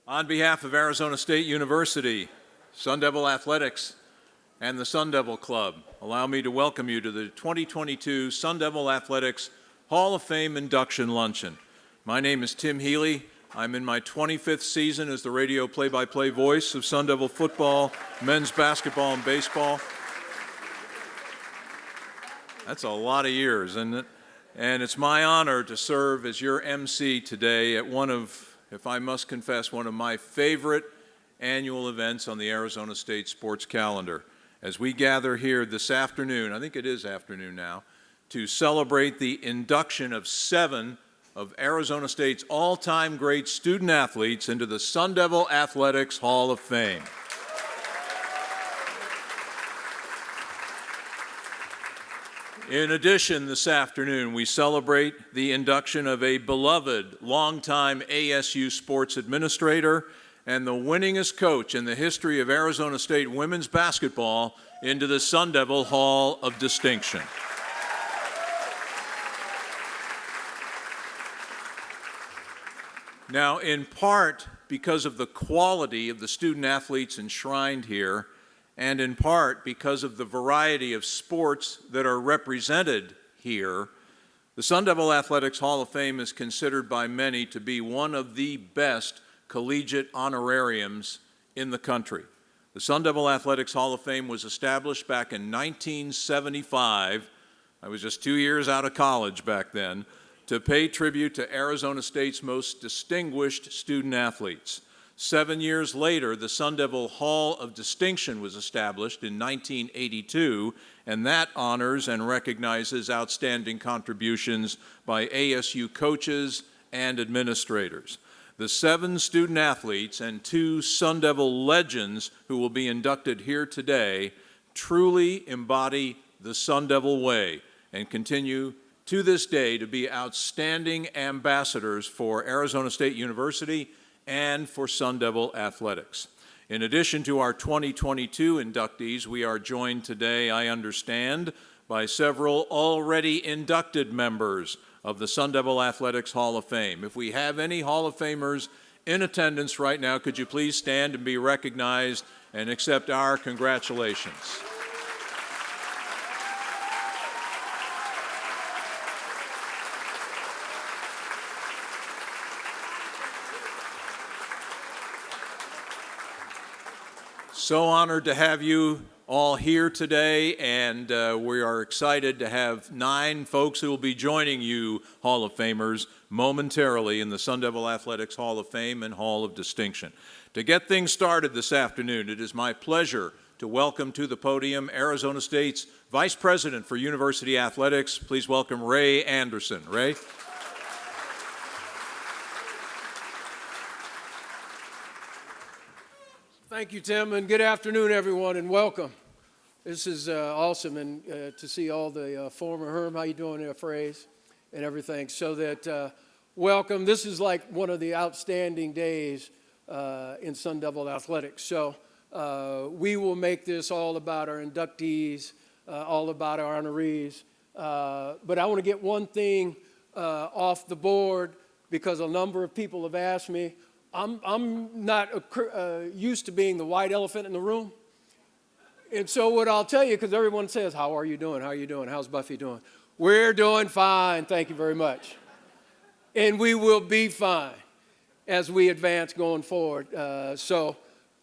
On behalf of Arizona State University, Sun Devil Athletics, and the Sun Devil Club, allow me to welcome you to the 2022 Sun Devil Athletics Hall of Fame Induction Luncheon. My name is Tim Healy. I'm in my 25th season as the radio play-by-play voice of Sun Devil football, men's basketball, and baseball. That's a lot of years, isn't it? And it's my honor to serve as your MC today at one of, if I must confess, one of my favorite annual events on the Arizona State sports calendar. As we gather here this afternoon, I think it is afternoon now, to celebrate the induction of 7 of Arizona State's all-time great student athletes into the Sun Devil Athletics Hall of Fame. In addition, this afternoon, we celebrate the induction of a beloved, longtime ASU sports administrator and the winningest coach in the history of Arizona State women's basketball into the Sun Devil Hall of Distinction. Now, in part because of the quality of the student athletes enshrined here, and in part because of the variety of sports that are represented here, the Sun Devil Athletics Hall of Fame is considered by many to be one of the best collegiate honorariums in the country. The Sun Devil Athletics Hall of Fame was established back in 1975. I was just 2 years out of college back then, to pay tribute to Arizona State's most distinguished student athletes. 7 years later, the Sun Devil Hall of Distinction was established in 1982, and that honors and recognizes outstanding contributions by ASU coaches and administrators. The 7 student athletes and 2 Sun Devil legends who will be inducted here today truly embody the Sun Devil way and continue to this day to be outstanding ambassadors for Arizona State University and for Sun Devil Athletics. In addition to our 2022 inductees, we are joined today, I understand, by several already inducted members of the Sun Devil Athletics Hall of Fame. If we have any Hall of Famers in attendance right now, could you please stand and be recognized and accept our congratulations. So honored to have you all here today, and we are excited to have 9 folks who will be joining you, Hall of Famers, momentarily in the Sun Devil Athletics Hall of Fame and Hall of Distinction. To get things started this afternoon, it is my pleasure to welcome to the podium Arizona State's Vice President for University Athletics. Please welcome Ray Anderson. Ray? Thank you, Tim, and good afternoon, everyone, and welcome. This is awesome, and to see all the former Herm, how you doing there, phrase, and everything. So that, welcome. This is like one of the outstanding days in Sun Devil Athletics. So we will make this all about our inductees, all about our honorees. But I want to get one thing off the board because a number of people have asked me. I'm not used to being the white elephant in the room. And so what I'll tell you, because everyone says, how are you doing? How are you doing? How's Buffy doing? We're doing fine. Thank you very much. And we will be fine as we advance going forward. So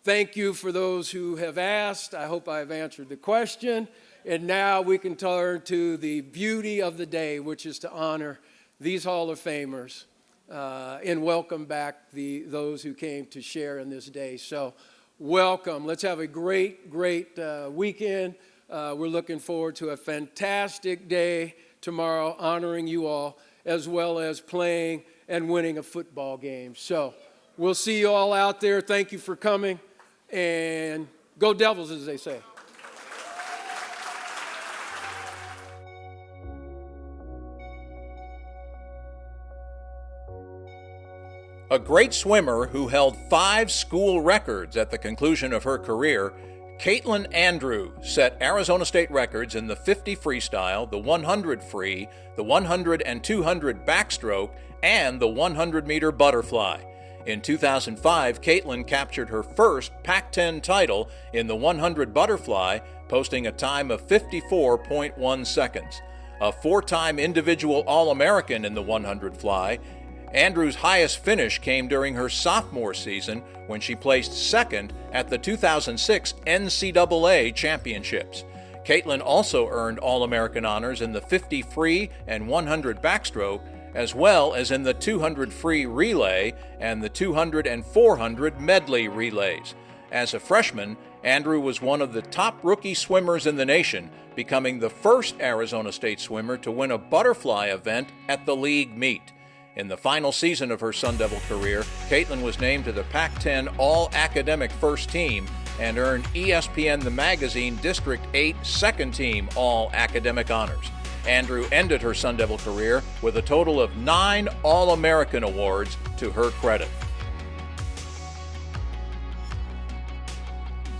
thank you for those who have asked. I hope I've answered the question. And now we can turn to the beauty of the day, which is to honor these Hall of Famers. And welcome back those who came to share in this day. So welcome. Let's have a great weekend. We're looking forward to a fantastic day tomorrow, honoring you all, as well as playing and winning a football game. So we'll see you all out there. Thank you for coming. And go Devils, as they say. A great swimmer who held 5 school records at the conclusion of her career, Caitlin Andrew set Arizona State records in the 50 freestyle, the 100 free, the 100 and 200 backstroke, and the 100-meter butterfly. In 2005, Caitlin captured her first Pac-10 title in the 100 butterfly, posting a time of 54.1 seconds. A four-time individual All-American in the 100 fly, Andrew's highest finish came during her sophomore season when she placed second at the 2006 NCAA Championships. Caitlin also earned All-American honors in the 50 free and 100 backstroke, as well as in the 200 free relay and the 200 and 400 medley relays. As a freshman, Andrew was one of the top rookie swimmers in the nation, becoming the first Arizona State swimmer to win a butterfly event at the league meet. In the final season of her Sun Devil career, Caitlin was named to the Pac-10 All-Academic First Team and earned ESPN The Magazine District 8 Second Team All-Academic honors. Andrew ended her Sun Devil career with a total of 9 All-American awards to her credit.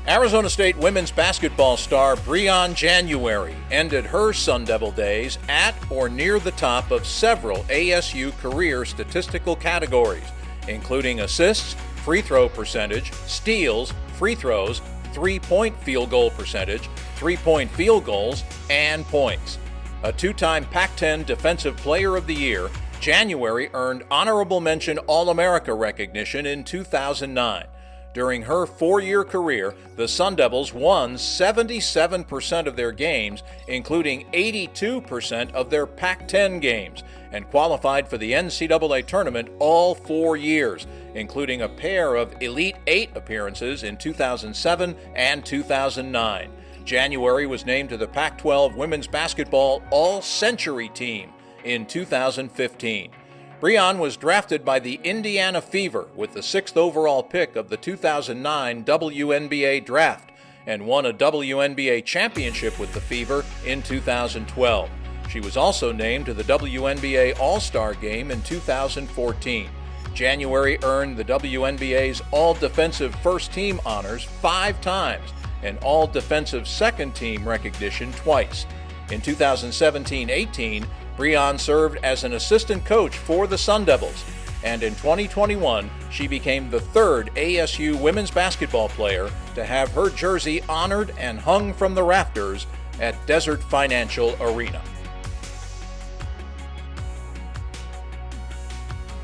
Arizona State women's basketball star Brionne January ended her Sun Devil days at or near the top of several ASU career statistical categories, including assists, free throw percentage, steals, free throws, three-point field goal percentage, three-point field goals, and points. A two-time Pac-10 Defensive Player of the Year, January earned honorable mention All-America recognition in 2009. During her 4-year career, the Sun Devils won 77% of their games, including 82% of their Pac-10 games, and qualified for the NCAA tournament all 4 years, including a pair of Elite Eight appearances in 2007 and 2009. January was named to the Pac-12 Women's Basketball All-Century Team in 2015. Briann was drafted by the Indiana Fever with the 6th overall pick of the 2009 WNBA draft and won a WNBA championship with the Fever in 2012. She was also named to the WNBA All-Star Game in 2014. January earned the WNBA's All-Defensive First Team honors 5 times and All-Defensive Second Team recognition twice. In 2017-18, Briann served as an assistant coach for the Sun Devils, and in 2021, she became the 3rd ASU women's basketball player to have her jersey honored and hung from the rafters at Desert Financial Arena.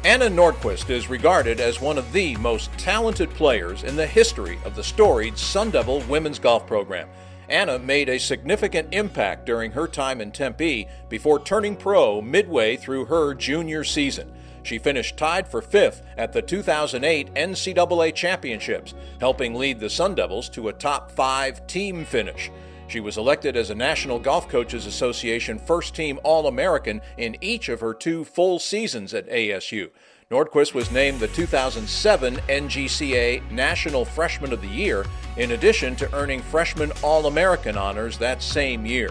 Anna Nordquist is regarded as one of the most talented players in the history of the storied Sun Devil women's golf program. Anna made a significant impact during her time in Tempe before turning pro midway through her junior season. She finished tied for 5th at the 2008 NCAA Championships, helping lead the Sun Devils to a top 5 team finish. She was elected as a National Golf Coaches Association First Team All-American in each of her 2 full seasons at ASU. Nordquist was named the 2007 NGCA National Freshman of the Year, in addition to earning Freshman All-American honors that same year.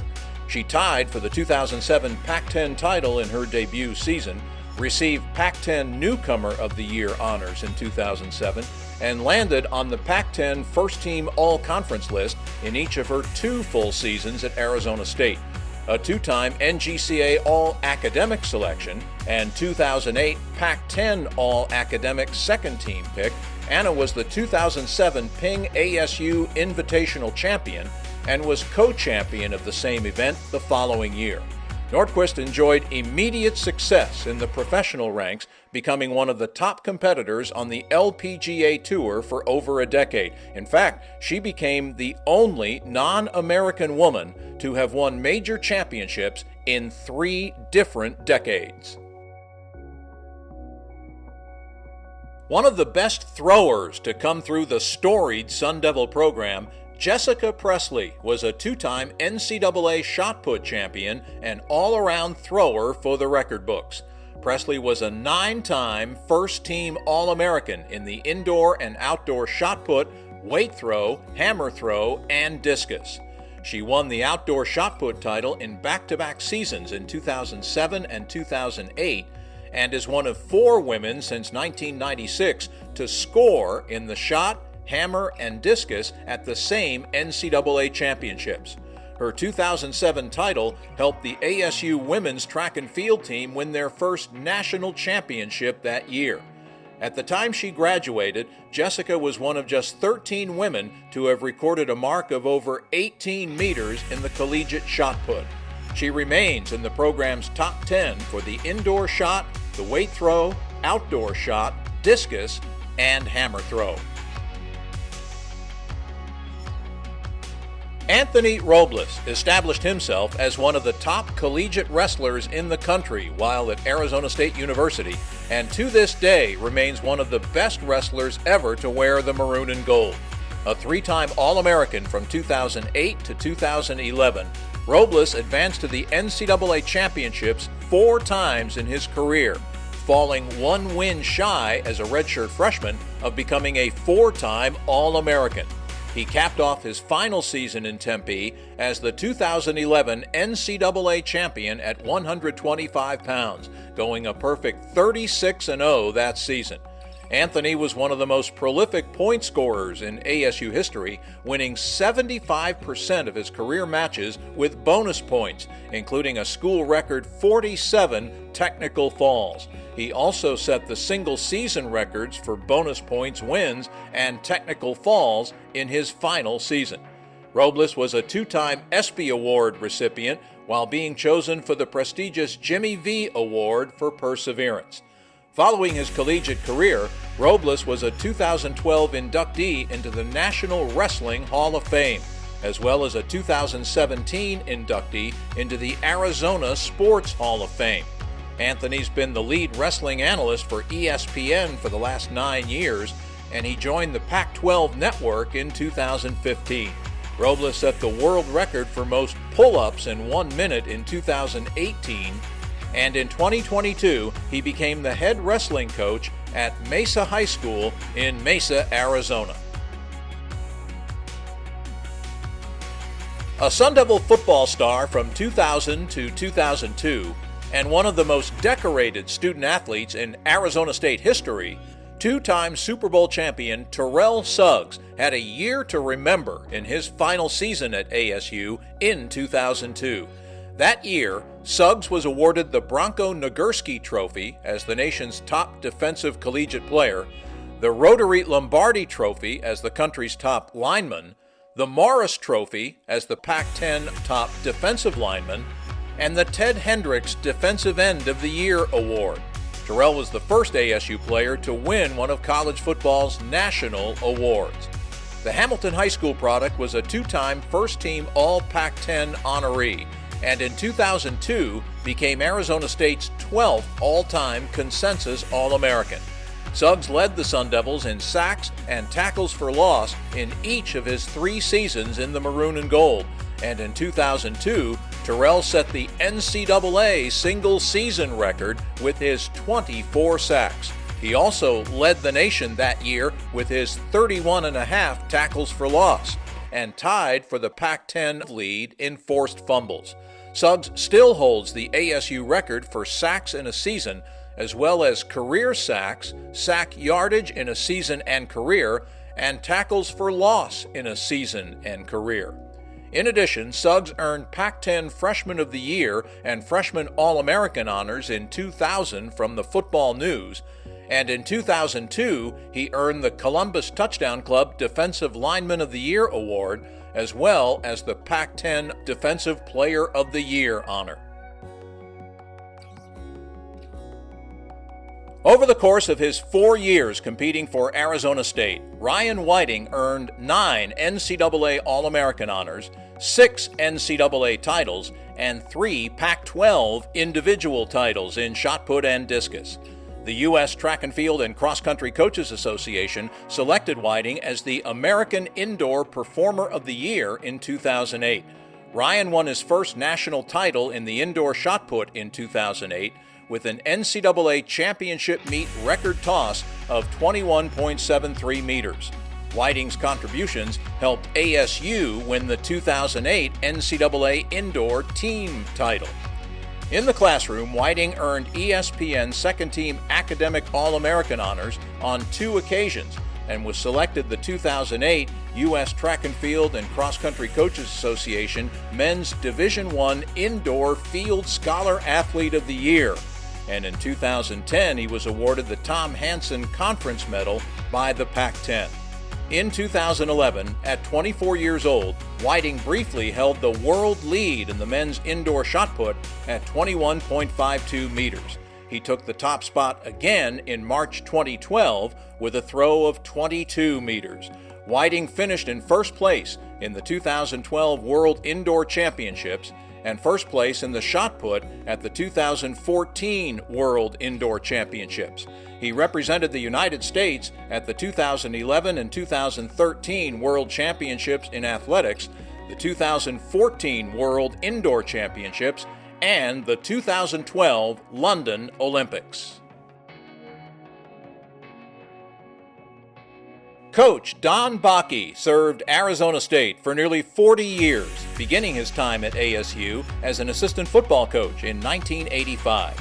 She tied for the 2007 Pac-10 title in her debut season, received Pac-10 Newcomer of the Year honors in 2007, and landed on the Pac-10 First Team All-Conference list in each of her 2 full seasons at Arizona State. A 2-time NGCA All-Academic selection and 2008 Pac-10 All-Academic Second Team pick, Anna was the 2007 Ping ASU Invitational Champion and was co-champion of the same event the following year. Nordquist enjoyed immediate success in the professional ranks, becoming one of the top competitors on the LPGA Tour for over a decade. In fact, she became the only non-American woman to have won major championships in 3 different decades. One of the best throwers to come through the storied Sun Devil program, Jessica Pressley was a 2-time NCAA shot put champion and all-around thrower for the record books. Pressley was a 9-time first-team All-American in the indoor and outdoor shot put, weight throw, hammer throw, and discus. She won the outdoor shot put title in back-to-back seasons in 2007 and 2008, and is one of 4 women since 1996 to score in the shot, hammer, and discus at the same NCAA championships. Her 2007 title helped the ASU women's track and field team win their first national championship that year. At the time she graduated, Jessica was one of just 13 women to have recorded a mark of over 18 meters in the collegiate shot put. She remains in the program's top 10 for the indoor shot, the weight throw, outdoor shot, discus, and hammer throw. Anthony Robles established himself as one of the top collegiate wrestlers in the country while at Arizona State University, and to this day remains one of the best wrestlers ever to wear the maroon and gold. A three-time All-American from 2008 to 2011, Robles advanced to the NCAA championships 4 times in his career, falling 1 win shy as a redshirt freshman of becoming a 4-time All-American. He capped off his final season in Tempe as the 2011 NCAA champion at 125 pounds, going a perfect 36-0 that season. Anthony was one of the most prolific point scorers in ASU history, winning 75% of his career matches with bonus points, including a school record 47 technical falls. He also set the single-season records for bonus points wins and technical falls in his final season. Robles was a 2-time ESPY Award recipient while being chosen for the prestigious Jimmy V Award for perseverance. Following his collegiate career, Robles was a 2012 inductee into the National Wrestling Hall of Fame, as well as a 2017 inductee into the Arizona Sports Hall of Fame. Anthony's been the lead wrestling analyst for ESPN for the last 9 years, and he joined the Pac-12 network in 2015. Robles set the world record for most pull-ups in 1 minute in 2018, and in 2022, he became the head wrestling coach at Mesa High School in Mesa, Arizona. A Sun Devil football star from 2000 to 2002, and one of the most decorated student athletes in Arizona State history, 2-time Super Bowl champion Terrell Suggs had a year to remember in his final season at ASU in 2002. That year, Suggs was awarded the Bronco Nagurski Trophy as the nation's top defensive collegiate player, the Rotary Lombardi Trophy as the country's top lineman, the Morris Trophy as the Pac-10 top defensive lineman, and the Ted Hendricks Defensive End of the Year Award. Terrell was the first ASU player to win one of college football's national awards. The Hamilton High School product was a 2-time first-team All-Pac-10 honoree, and in 2002 became Arizona State's 12th all-time consensus All-American. Suggs led the Sun Devils in sacks and tackles for loss in each of his 3 seasons in the maroon and gold, and in 2002, Terrell set the NCAA single-season record with his 24 sacks. He also led the nation that year with his 31.5 tackles for loss, and tied for the Pac-10 lead in forced fumbles. Suggs still holds the ASU record for sacks in a season, as well as career sacks, sack yardage in a season and career, and tackles for loss in a season and career. In addition, Suggs earned Pac-10 Freshman of the Year and Freshman All-American honors in 2000 from the Football News, and in 2002, he earned the Columbus Touchdown Club Defensive Lineman of the Year award, as well as the Pac-10 Defensive Player of the Year honor. Over the course of his 4 years competing for Arizona State, Ryan Whiting earned 9 NCAA All-American honors, 6 NCAA titles, and 3 Pac-12 individual titles in shot put and discus. The U.S. Track and Field and Cross Country Coaches Association selected Whiting as the American Indoor Performer of the Year in 2008. Ryan won his first national title in the indoor shot put in 2008 with an NCAA championship meet record toss of 21.73 meters. Whiting's contributions helped ASU win the 2008 NCAA Indoor Team title. In the classroom, Whiting earned ESPN Second Team Academic All-American honors on 2 occasions and was selected the 2008 U.S. Track and Field and Cross Country Coaches Association Men's Division I Indoor Field Scholar Athlete of the Year. and in 2010 he was awarded the Tom Hansen Conference Medal by the Pac-10. In 2011, at 24 years old, Whiting briefly held the world lead in the men's indoor shot put at 21.52 meters. He took the top spot again in March 2012 with a throw of 22 meters. Whiting finished in first place in the 2012 World Indoor Championships and first place in the shot put at the 2014 World Indoor Championships. He represented the United States at the 2011 and 2013 World Championships in athletics, the 2014 World Indoor Championships, and the 2012 London Olympics. Coach Don Bocchi served Arizona State for nearly 40 years, beginning his time at ASU as an assistant football coach in 1985.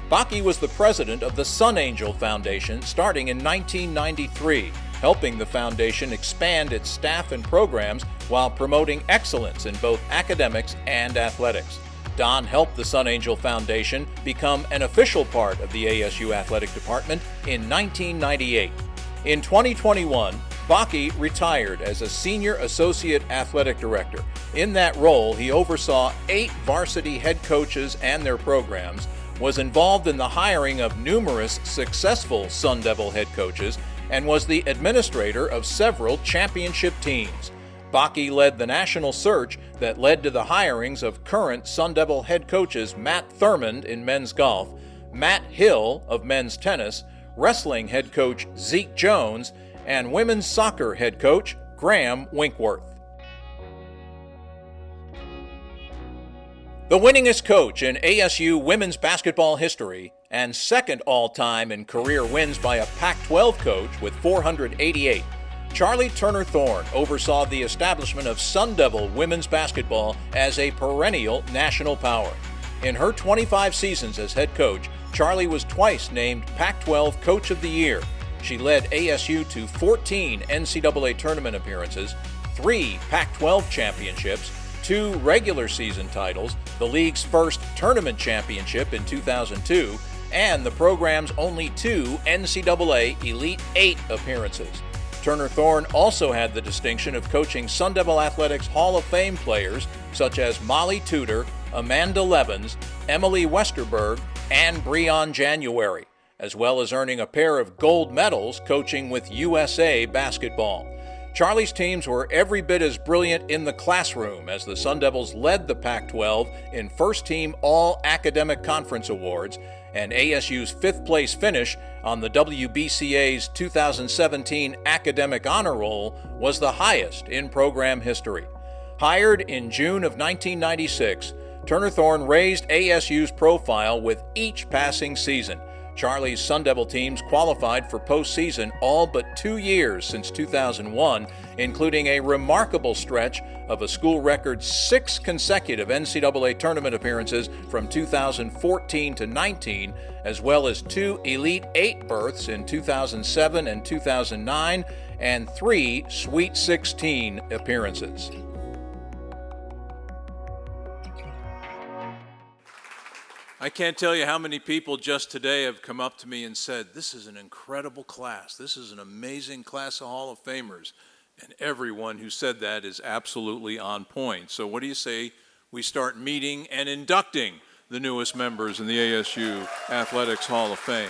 Bocchi was the president of the Sun Angel Foundation starting in 1993, helping the foundation expand its staff and programs while promoting excellence in both academics and athletics. Don helped the Sun Angel Foundation become an official part of the ASU athletic department in 1998. In 2021, Bocchi retired as a senior associate athletic director. In that role, he oversaw 8 varsity head coaches and their programs, was involved in the hiring of numerous successful Sun Devil head coaches, and was the administrator of several championship teams. Bocchi led the national search that led to the hirings of current Sun Devil head coaches Matt Thurmond in men's golf, Matt Hill of men's tennis, wrestling head coach Zeke Jones, and women's soccer head coach Graham Winkworth. The winningest coach in ASU women's basketball history and second all-time in career wins by a Pac-12 coach with 488, Charli Turner Thorne oversaw the establishment of Sun Devil women's basketball as a perennial national power. In her 25 seasons as head coach, Charli was twice named Pac-12 Coach of the Year. She led ASU to 14 NCAA tournament appearances, 3 Pac-12 championships, 2 regular season titles, the league's first tournament championship in 2002, and the program's only 2 NCAA Elite 8 appearances. Turner Thorne also had the distinction of coaching Sun Devil Athletics Hall of Fame players such as Molly Tudor, Amanda Levens, Emily Westerberg, and Brionne January, as well as earning a pair of gold medals coaching with USA Basketball. Charli's teams were every bit as brilliant in the classroom as the Sun Devils led the Pac-12 in first-team All-Academic Conference awards, and ASU's fifth-place finish on the WBCA's 2017 Academic Honor Roll was the highest in program history. Hired in June of 1996, Turner Thorne raised ASU's profile with each passing season. Charli's Sun Devil teams qualified for postseason all but 2 years since 2001, including a remarkable stretch of a school record 6 consecutive NCAA tournament appearances from 2014 to 19, as well as 2 Elite 8 berths in 2007 and 2009, and 3 Sweet 16 appearances. I can't tell you how many people just today have come up to me and said, "This is an incredible class. This is an amazing class of Hall of Famers." And everyone who said that is absolutely on point. So what do you say we start meeting and inducting the newest members in the ASU Athletics Hall of Fame?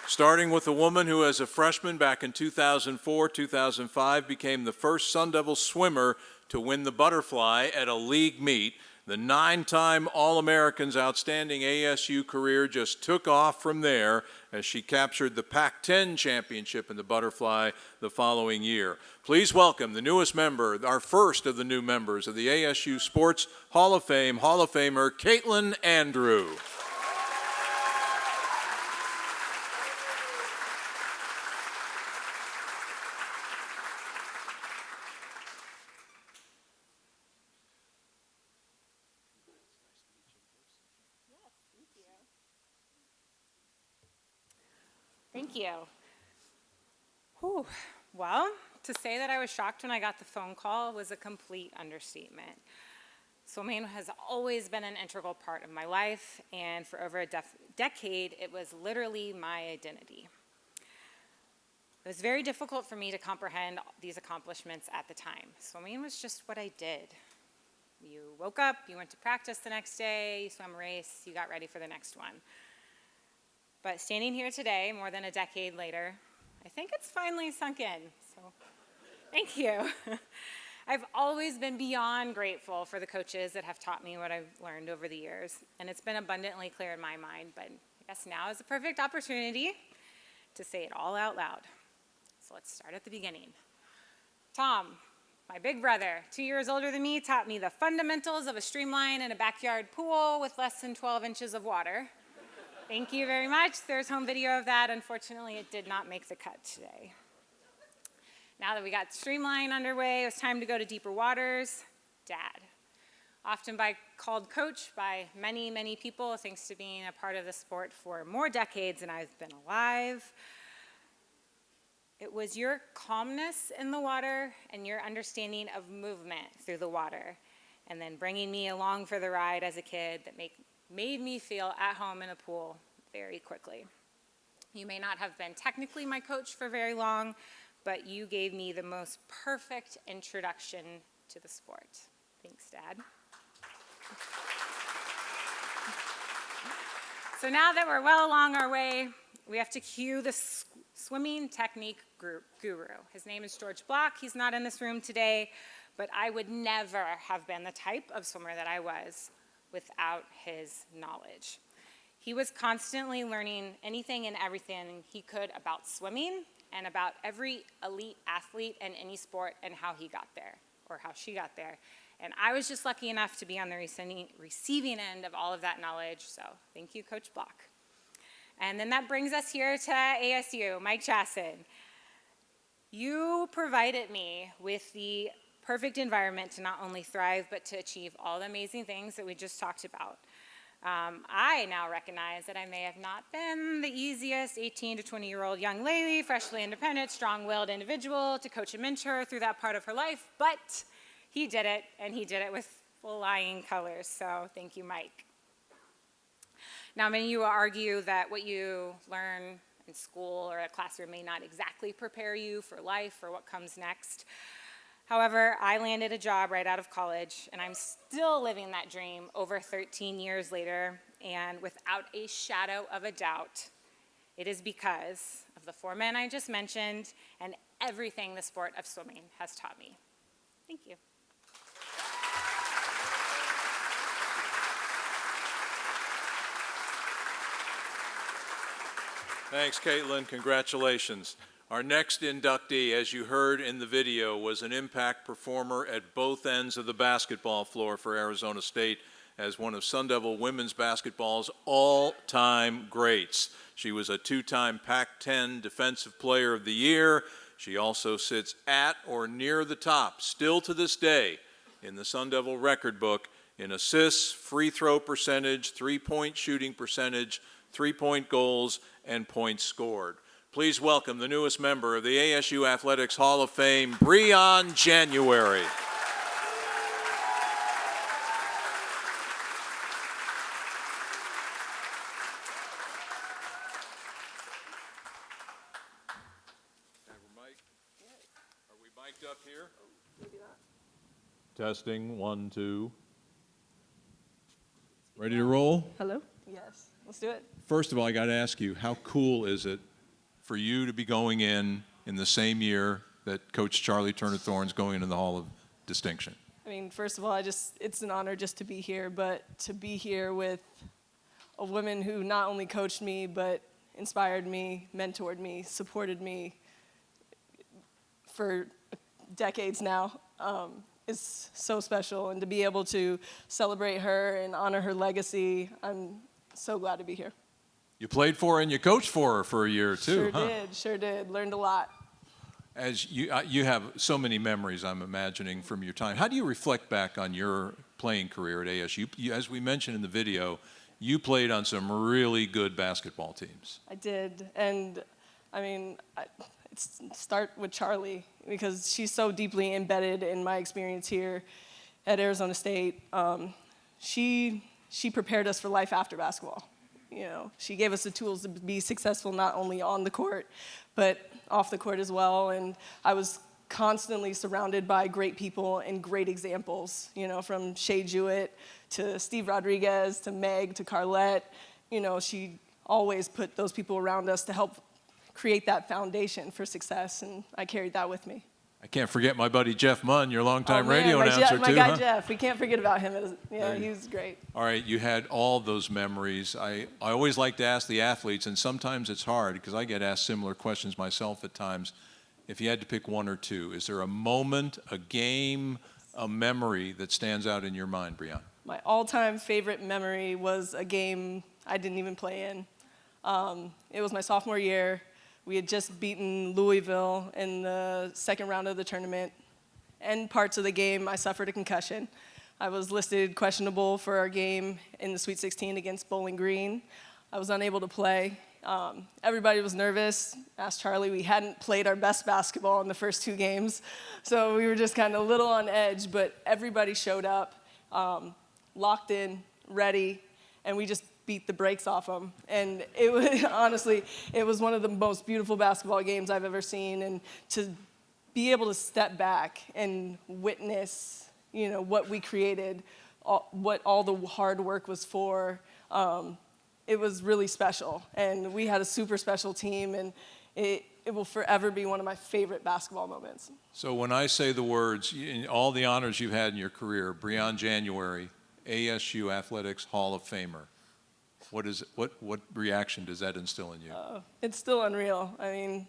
Starting with a woman who, as a freshman back in 2004-2005, became the first Sun Devil swimmer to win the butterfly at a league meet. The 9-time All-American's outstanding ASU career just took off from there as she captured the Pac-10 championship in the butterfly the following year. Please welcome the newest member, our first of the new members of the ASU Sports Hall of Fame, Hall of Famer Caitlin Andrew. Thank you. Whew. Well, to say that I was shocked when I got the phone call was a complete understatement. Swimming has always been an integral part of my life, and for over a decade, it was literally my identity. It was very difficult for me to comprehend these accomplishments at the time. Swimming was just what I did. You woke up, you went to practice the next day, you swam a race, you got ready for the next one. But standing here today, more than a decade later, I think it's finally sunk in, so thank you. I've always been beyond grateful for the coaches that have taught me what I've learned over the years, and it's been abundantly clear in my mind, but I guess now is the perfect opportunity to say it all out loud. So let's start at the beginning. Tom, my big brother, 2 years older than me, taught me the fundamentals of a streamline in a backyard pool with less than 12 inches of water. Thank you very much. There's home video of that. Unfortunately, it did not make the cut today. Now that we got streamline underway, it was time to go to deeper waters. Dad, often called coach by many, many people, thanks to being a part of the sport for more decades than I've been alive. It was your calmness in the water and your understanding of movement through the water, and then bringing me along for the ride as a kid that made me feel at home in a pool very quickly. You may not have been technically my coach for very long, but you gave me the most perfect introduction to the sport. Thanks, Dad. So now that we're well along our way, we have to cue the swimming technique guru. His name is George Block. He's not in this room today, but I would never have been the type of swimmer that I was without his knowledge. He was constantly learning anything and everything he could about swimming and about every elite athlete in any sport and how he got there or how she got there. And I was just lucky enough to be on the receiving end of all of that knowledge, so thank you, Coach Block. And then that brings us here to ASU, Mike Chasson. You provided me with the perfect environment to not only thrive, but to achieve all the amazing things that we just talked about. I now recognize that I may have not been the easiest 18 to 20-year-old young lady, freshly independent, strong-willed individual to coach and mentor through that part of her life, but he did it, and he did it with flying colors, so thank you, Mike. Now, many of you will argue that what you learn in school or a classroom may not exactly prepare you for life or what comes next. However, I landed a job right out of college, and I'm still living that dream over 13 years later, and without a shadow of a doubt, it is because of the four men I just mentioned and everything the sport of swimming has taught me. Thank you. Thanks, Caitlin. Congratulations. Our next inductee, as you heard in the video, was an impact performer at both ends of the basketball floor for Arizona State as one of Sun Devil women's basketball's all-time greats. She was a two-time Pac-10 Defensive Player of the Year. She also sits at or near the top, still to this day, in the Sun Devil record book in assists, free throw percentage, three-point shooting percentage, three-point goals, and points scored. Please welcome the newest member of the ASU Athletics Hall of Fame, Brionne January. Are we mic'd up here? Maybe not. Testing, 1, 2. Ready to roll? Hello? Yes, let's do it. First of all, I got to ask you, how cool is it for you to be going in the same year that Coach Charli Thorne's going into the Hall of Distinction? I mean, first of all, it's an honor just to be here, but to be here with a woman who not only coached me, but inspired me, mentored me, supported me for decades now, is so special. And to be able to celebrate her and honor her legacy, I'm so glad to be here. You played for her and you coached for her for a year or two, Sure did. Learned a lot. As you have so many memories, I'm imagining, from your time. How do you reflect back on your playing career at ASU? As we mentioned in the video, you played on some really good basketball teams. I did, and I mean, start with Charli, because she's so deeply embedded in my experience here. at Arizona State, she prepared us for life after basketball. She gave us the tools to be successful not only on the court, but off the court as well. And I was constantly surrounded by great people and great examples, from Shea Jewett to Steve Rodriguez to Meg to Carlette. She always put those people around us to help create that foundation for success, and I carried that with me. I can't forget my buddy Jeff Munn, your longtime radio announcer, my too. guy huh? Jeff. We can't forget about him. He was great. All right, you had all those memories. I always like to ask the athletes, and sometimes it's hard because I get asked similar questions myself at times. If you had to pick one or two, is there a moment, a game, a memory that stands out in your mind, Brianne? My all-time favorite memory was a game I didn't even play in. It was my sophomore year. We had just beaten Louisville in the second round of the tournament. End parts of the game, I suffered a concussion. I was listed questionable for our game in the Sweet 16 against Bowling Green. I was unable to play. Everybody was nervous. Asked Charli. We hadn't played our best basketball in the first two games, so we were just kind of a little on edge, but everybody showed up, locked in, ready, and we just beat the brakes off them. And it was, honestly, it was one of the most beautiful basketball games I've ever seen. And to be able to step back and witness, what we created, what all the hard work was for, it was really special. And we had a super special team, and it will forever be one of my favorite basketball moments. So when I say the words, in all the honors you've had in your career, Brionne January, ASU Athletics Hall of Famer, what reaction does that instill in you? It's still unreal. I mean,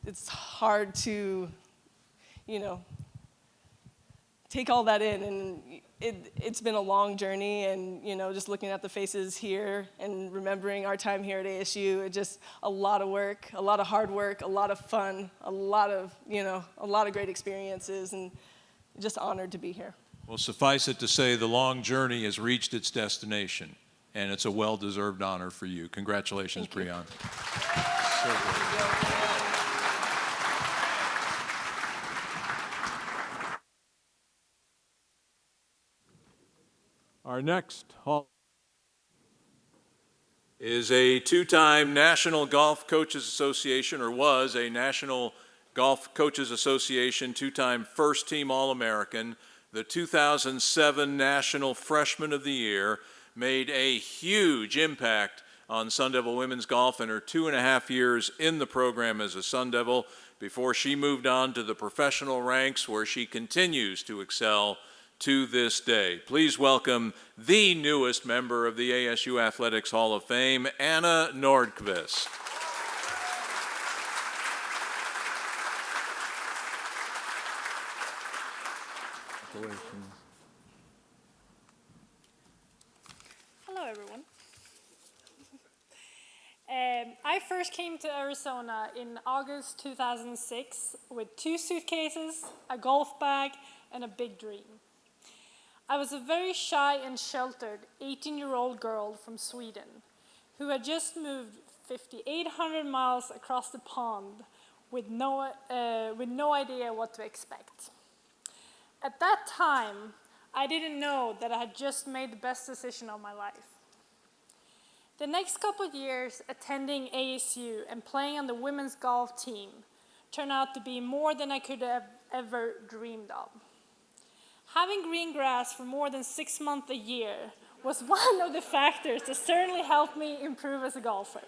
it's hard to, take all that in, and it's been a long journey, and just looking at the faces here and remembering our time here at ASU, it just a lot of work, a lot of hard work, a lot of fun, a lot of great experiences, and just honored to be here. Well, suffice it to say, the long journey has reached its destination, and it's a well-deserved honor for you. Congratulations, Brianne. So good. Our next hall is a two-time National Golf Coaches Association, or was a National Golf Coaches Association two-time first-team All-American, the 2007 National Freshman of the Year, made a huge impact on Sun Devil women's golf in her 2.5 years in the program as a Sun Devil before she moved on to the professional ranks, where she continues to excel to this day. Please welcome the newest member of the ASU Athletics Hall of Fame, Anna Nordquist. Hello, everyone. I first came to Arizona in August 2006 with 2 suitcases, a golf bag, and a big dream. I was a very shy and sheltered 18-year-old girl from Sweden who had just moved 5,800 miles across the pond with no idea what to expect. At that time, I didn't know that I had just made the best decision of my life. The next couple of years attending ASU and playing on the women's golf team turned out to be more than I could have ever dreamed of. Having green grass for more than 6 months a year was one of the factors that certainly helped me improve as a golfer.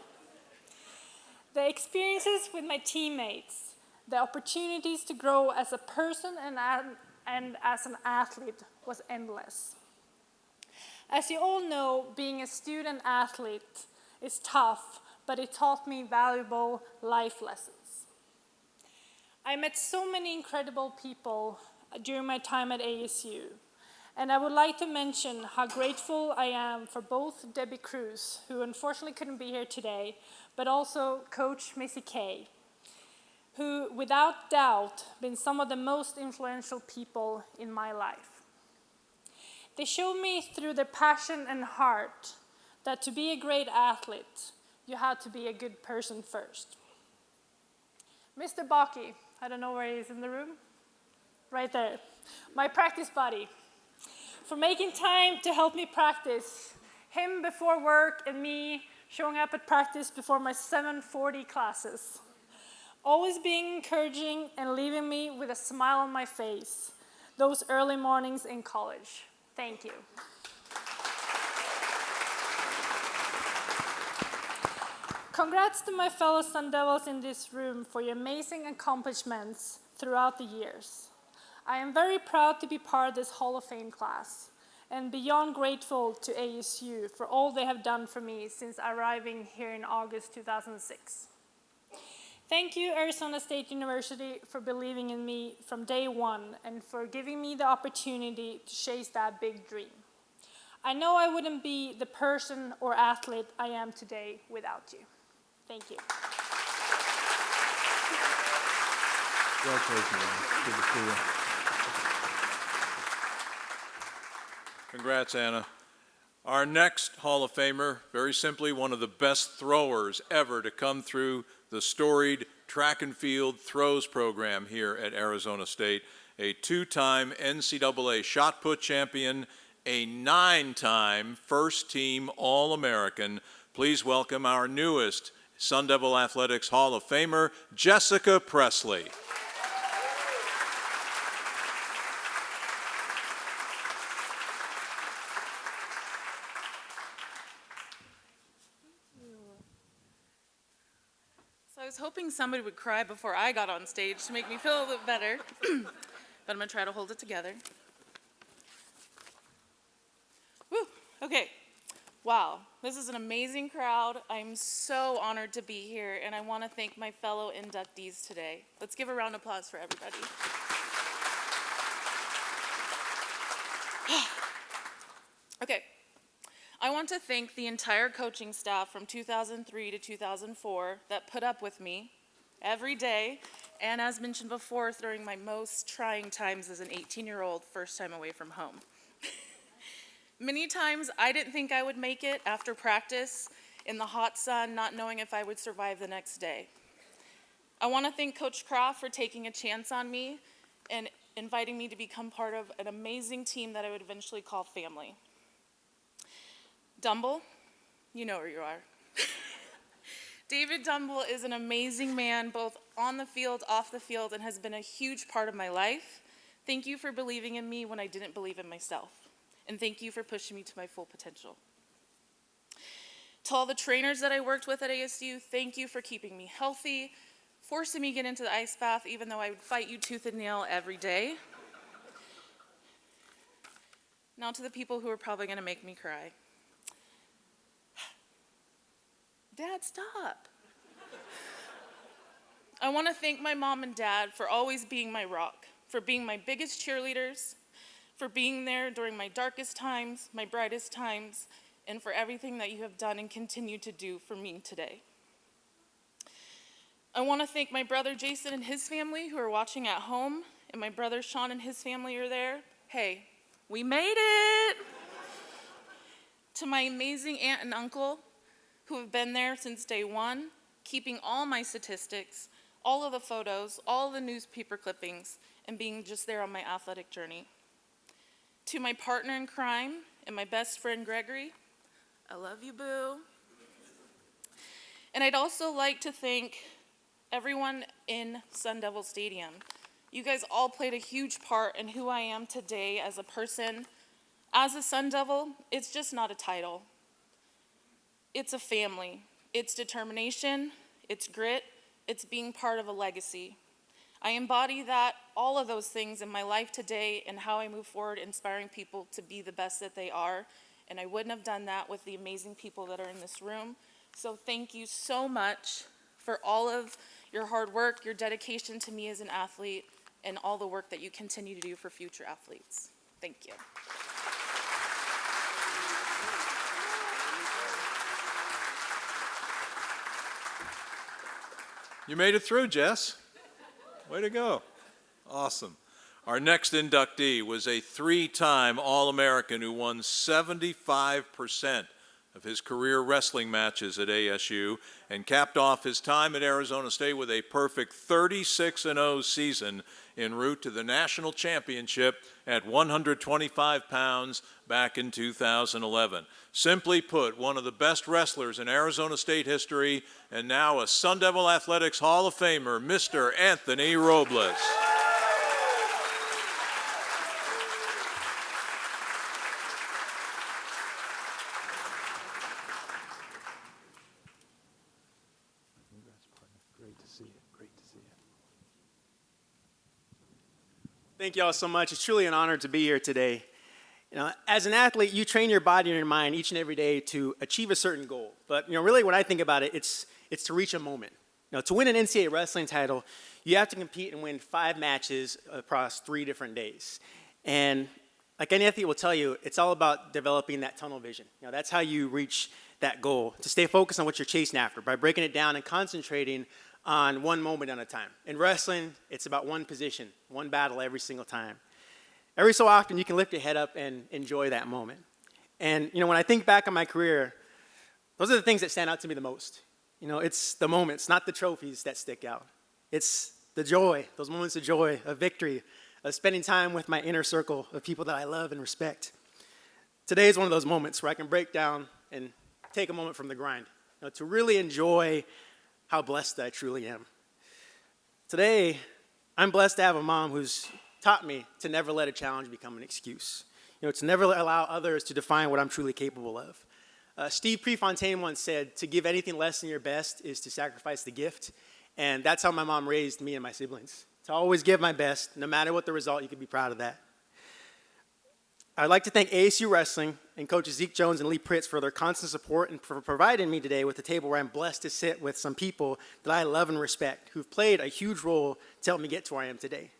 The experiences with my teammates, the opportunities to grow as a person and as an athlete was endless. As you all know, being a student athlete is tough, but it taught me valuable life lessons. I met so many incredible people during my time at ASU, and I would like to mention how grateful I am for both Debbie Cruz, who unfortunately couldn't be here today, but also Coach Missy Kay, who without doubt been some of the most influential people in my life. They showed me through their passion and heart that to be a great athlete, you had to be a good person first. Mr. Bocchi, I don't know where he is in the room. Right there. my practice buddy, for making time to help me practice. Him before work and me showing up at practice before my 7:40 classes. Always being encouraging and leaving me with a smile on my face. Those early mornings in college. Thank you. Congrats to my fellow Sun Devils in this room for your amazing accomplishments throughout the years. I am very proud to be part of this Hall of Fame class and beyond grateful to ASU for all they have done for me since arriving here in August 2006. Thank you, Arizona State University, for believing in me from day one and for giving me the opportunity to chase that big dream. I know I wouldn't be the person or athlete I am today without you. Thank you. Congratulations, Anna. Good to see you. Congrats, Anna. Our next Hall of Famer, very simply one of the best throwers ever to come through the storied track and field throws program here at Arizona State, a two-time NCAA shot put champion, a 9-time first-team All-American. Please welcome our newest Sun Devil Athletics Hall of Famer, Jessica Pressley. I was hoping somebody would cry before I got on stage to make me feel a little bit better, but I'm gonna try to hold it together. Woo, okay. Wow, this is an amazing crowd. I'm so honored to be here, and I wanna thank my fellow inductees today. Let's give a round of applause for everybody. Okay. I want to thank the entire coaching staff from 2003 to 2004 that put up with me every day, and as mentioned before, during my most trying times as an 18-year-old first time away from home. Many times I didn't think I would make it after practice in the hot sun, not knowing if I would survive the next day. I want to thank Coach Croft for taking a chance on me and inviting me to become part of an amazing team that I would eventually call family. Dumble, you know where you are. David Dumble is an amazing man, both on the field, off the field, and has been a huge part of my life. Thank you for believing in me when I didn't believe in myself. And thank you for pushing me to my full potential. To all the trainers that I worked with at ASU, thank you for keeping me healthy, forcing me to get into the ice bath, even though I would fight you tooth and nail every day. Now to the people who are probably gonna make me cry. Dad, stop. I want to thank my mom and dad for always being my rock, for being my biggest cheerleaders, for being there during my darkest times, my brightest times, and for everything that you have done and continue to do for me today. I want to thank my brother Jason and his family who are watching at home, and my brother Sean and his family are there. Hey, we made it! To my amazing aunt and uncle, who have been there since day one, keeping all my statistics, all of the photos, all of the newspaper clippings, and being just there on my athletic journey. To my partner in crime and my best friend Gregory, I love you, boo. And I'd also like to thank everyone in Sun Devil Stadium. You guys all played a huge part in who I am today as a person. As a Sun Devil, it's just not a title. It's a family. It's determination, it's grit, it's being part of a legacy. I embody that, all of those things in my life today and how I move forward, inspiring people to be the best that they are. And I wouldn't have done that with the amazing people that are in this room. So thank you so much for all of your hard work, your dedication to me as an athlete, and all the work that you continue to do for future athletes. Thank you. You made it through, Jess. Way to go. Awesome. Our next inductee was a 3-time All-American who won 75% of his career wrestling matches at ASU and capped off his time at Arizona State with a perfect 36-0 season en route to the national championship at 125 pounds back in 2011. Simply put, one of the best wrestlers in Arizona State history and now a Sun Devil Athletics Hall of Famer, Mr. Anthony Robles. Thank you all so much. It's truly an honor to be here today. You know, as an athlete, you train your body and your mind each and every day to achieve a certain goal. But really, when I think about it, it's to reach a moment. To win an NCAA wrestling title, you have to compete and win 5 matches across 3 different days. And like any athlete will tell you, it's all about developing that tunnel vision. That's how you reach that goal, to stay focused on what you're chasing after by breaking it down and concentrating on one moment at a time. In wrestling, it's about one position, one battle every single time. Every so often, you can lift your head up and enjoy that moment. And, when I think back on my career, those are the things that stand out to me the most. It's the moments, not the trophies, that stick out. It's the joy, those moments of joy, of victory, of spending time with my inner circle of people that I love and respect. Today is one of those moments where I can break down and take a moment from the grind, to really enjoy how blessed I truly am. Today, I'm blessed to have a mom who's taught me to never let a challenge become an excuse. To never allow others to define what I'm truly capable of. Steve Prefontaine once said, to give anything less than your best is to sacrifice the gift. And that's how my mom raised me and my siblings. To always give my best, no matter what the result, you can be proud of that. I'd like to thank ASU Wrestling and coaches Zeke Jones and Lee Pritz for their constant support and for providing me today with a table where I'm blessed to sit with some people that I love and respect, who've played a huge role to help me get to where I am today.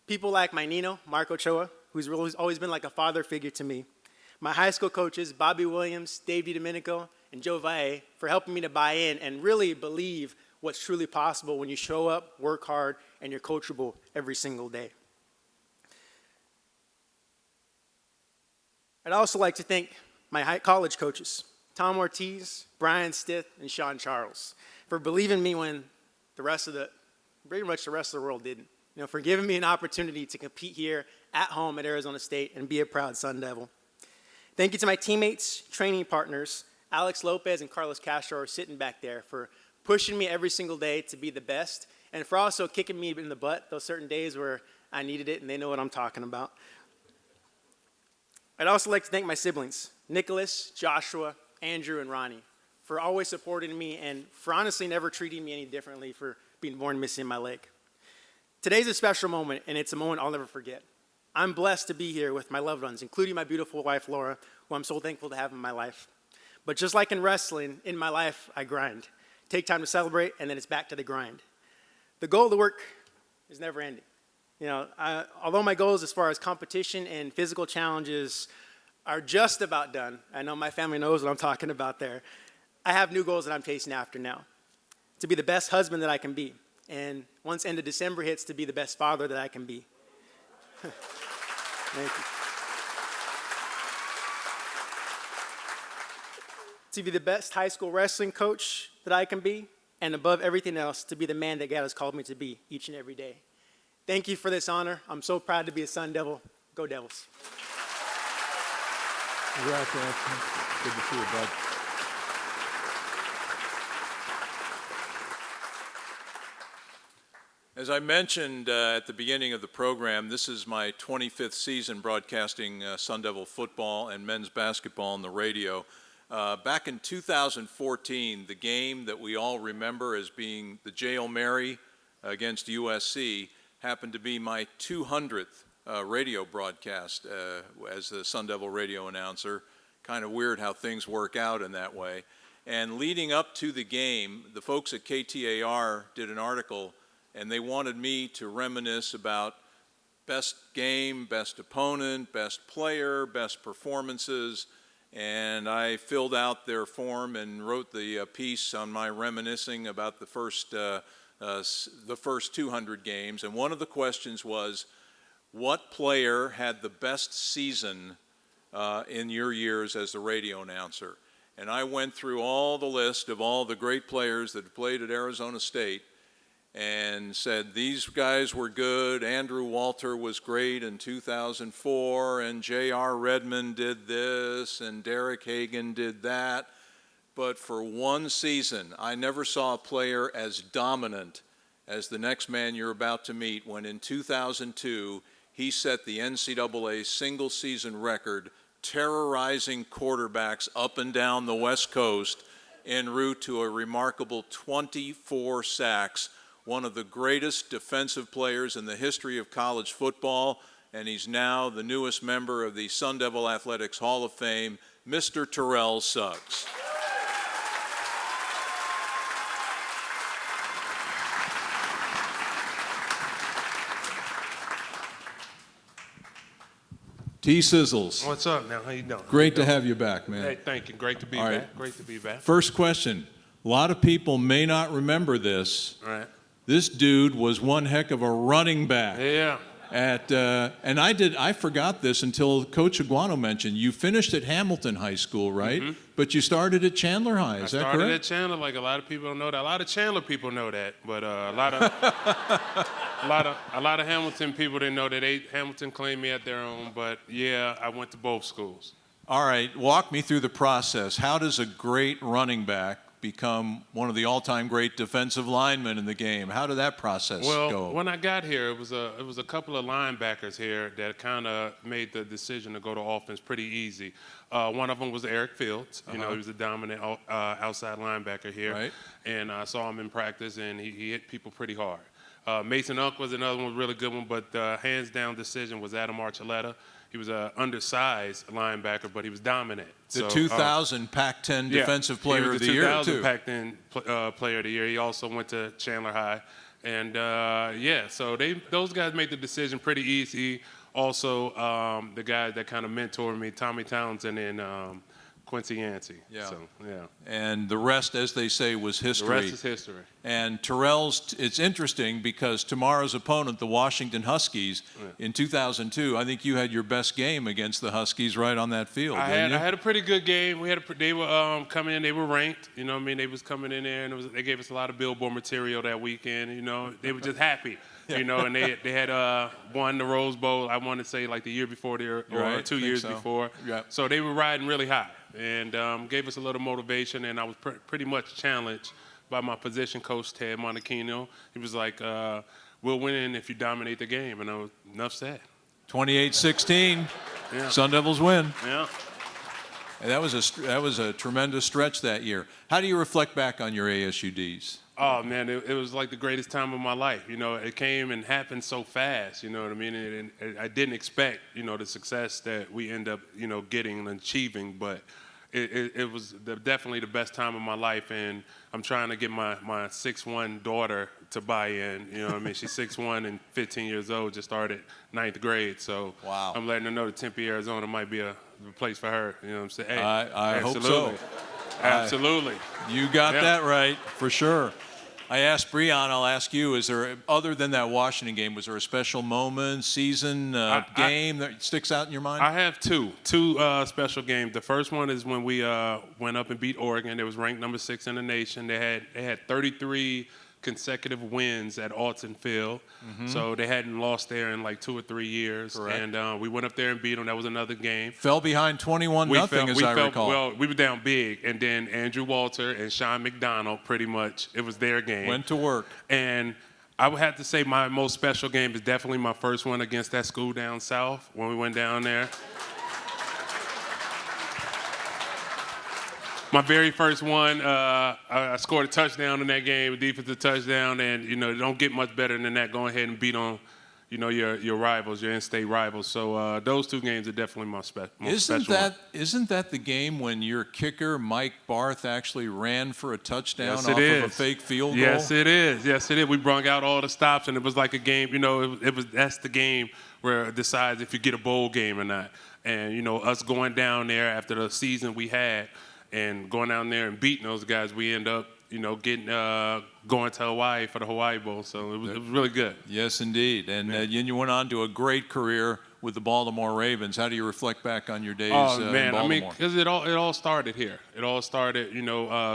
People like my Nino, Mark Ochoa, who's always been like a father figure to me. My high school coaches, Bobby Williams, Dave DiDomenico, and Joe Valle, for helping me to buy in and really believe what's truly possible when you show up, work hard, and you're coachable every single day. I'd also like to thank my college coaches, Tom Ortiz, Brian Stith, and Sean Charles, for believing me when pretty much the rest of the world didn't. For giving me an opportunity to compete here at home at Arizona State and be a proud Sun Devil. Thank you to my teammates, training partners, Alex Lopez and Carlos Castro are sitting back there for pushing me every single day to be the best, and for also kicking me in the butt those certain days where I needed it, and they know what I'm talking about. I'd also like to thank my siblings, Nicholas, Joshua, Andrew, and Ronnie, for always supporting me and for honestly never treating me any differently for being born missing my leg. Today's a special moment, and it's a moment I'll never forget. I'm blessed to be here with my loved ones, including my beautiful wife, Laura, who I'm so thankful to have in my life. But just like in wrestling, in my life, I grind. Take time to celebrate, and then it's back to the grind. The goal of the work is never ending. Although my goals as far as competition and physical challenges are just about done, I know my family knows what I'm talking about there, I have new goals that I'm chasing after now. To be the best husband that I can be. And once end of December hits, to be the best father that I can be. Thank you. To be the best high school wrestling coach that I can be, and above everything else, to be the man that God has called me to be each and every day. Thank you for this honor. I'm so proud to be a Sun Devil. Go Devils. Congrats, Anthony. Good to see you, bud. As I mentioned at the beginning of the program, this is my 25th season broadcasting Sun Devil football and men's basketball on the radio. Back in 2014, the game that we all remember as being the Hail Mary against USC happened to be my 200th radio broadcast as the Sun Devil radio announcer. Kind of weird how things work out in that way. And leading up to the game, the folks at KTAR did an article, and they wanted me to reminisce about best game, best opponent, best player, best performances, and I filled out their form and wrote the piece on my reminiscing about the first 200 games. And one of the questions was, what player had the best season in your years as the radio announcer? and I went through all the list of all the great players that played at Arizona State and said these guys were good. Andrew Walter was great in 2004, and J.R. Redmond did this, and Derek Hagan did that. But for one season, I never saw a player as dominant as the next man you're about to meet when in 2002 he set the NCAA single-season record, terrorizing quarterbacks up and down the West Coast en route to a remarkable 24 sacks, one of the greatest defensive players in the history of college football, and he's now the newest member of the Sun Devil Athletics Hall of Fame, Mr. Terrell Suggs. T. Sizzles. What's up now? How you doing? Great to have you back, man. Hey, thank you. Great to be All back. right. Great to be back. First question. A lot of people may not remember this. All right. This dude was one heck of a running back. Yeah. And I forgot this until Coach Aguano mentioned, you finished at Hamilton High School, right? Mm-hmm. But you started at Chandler High, is that correct? I started at Chandler, like a lot of people don't know that. A lot of Chandler people know that, but a lot of Hamilton people didn't know that. Hamilton claimed me at their own, but yeah, I went to both schools. All right, walk me through the process. How does a great running back become one of the all-time great defensive linemen in the game? How did that process go? Well, when I got here, it was a couple of linebackers here that kind of made the decision to go to offense pretty easy. One of them was Eric Fields. You know, he was a dominant outside linebacker here. Right. And I saw him in practice, and he hit people pretty hard. Mason Unk was another one, really good one, but the hands-down decision was Adam Archuleta. He was an undersized linebacker, but he was dominant. The 2000 Pac-10 Defensive Player of the Year, too. He was the 2000 Pac-10 Player of the Year. He also went to Chandler High. And, so those guys made the decision pretty easy. Also, the guy that kind of mentored me, Tommy Townsend and Quincy Yancey. Yeah. So, yeah. And the rest, as they say, was history. The rest is history. And Terrell's, it's interesting because tomorrow's opponent, the Washington Huskies, in 2002, I think you had your best game against the Huskies right on that field, didn't you? I had a pretty good game. They were coming in, they were ranked. You know what I mean? They was coming in there, and they gave us a lot of billboard material that weekend. You know, they were just happy. You know, and they had won the Rose Bowl, I want to say, like the year before or Right, 2 years so. before. Yep. So they were riding really high and gave us a little motivation, and I was pretty much challenged by my position coach, Ted Monachino. He was like, we'll win if you dominate the game, and I was, enough said. 28-16, Yeah. Sun Devils win. Yeah. And that was a tremendous stretch that year. How do you reflect back on your ASUDs? Oh, man, it was like the greatest time of my life. You know, it came and happened so fast, you know what I mean? And I didn't expect, you know, the success that we end up, you know, getting and achieving, but it was definitely the best time of my life, and I'm trying to get my 6'1" daughter to buy in, you know what I mean? She's 6'1" and 15 years old, just started 9th grade, so wow. I'm letting her know that Tempe, Arizona might be a place for her, you know what I'm saying? Hey, I hope absolutely. so. Absolutely. You got that right, for sure. I asked Briann, I'll ask you, is there, other than that Washington game, was there a special moment, season, game that sticks out in your mind? I have two special games. The first one is when we went up and beat Oregon. They was ranked number 6 in the nation. They had 33 consecutive wins at Alton Field. Mm-hmm. So they hadn't lost there in like 2 or 3 years. Correct. And we went up there and beat them. That was another game. Fell behind 21-0, as I recall. Well, we were down big. And then Andrew Walter and Sean McDonald, pretty much, it was their game. Went to work. And I would have to say my most special game is definitely my first one against that school down south when we went down there. My very first one, I scored a touchdown in that game, a defensive touchdown, and, you know, don't get much better than that. Go ahead and beat on, you know, your rivals, your in-state rivals. So those two games are definitely most special one. Isn't that the game when your kicker, Mike Barth, actually ran for a touchdown Yes, off of a fake field goal? Yes, it is. Yes, it is. We brung out all the stops, and it was like a game, you know, that's the game where it decides if you get a bowl game or not. And, you know, us going down there after the season we had, and going down there and beating those guys, we end up, you know, getting going to Hawaii for the Hawaii Bowl. So it was really good. Yes, indeed. And you went on to a great career with the Baltimore Ravens. How do you reflect back on your days Oh in man, Baltimore? I mean, because it all started here. It all started,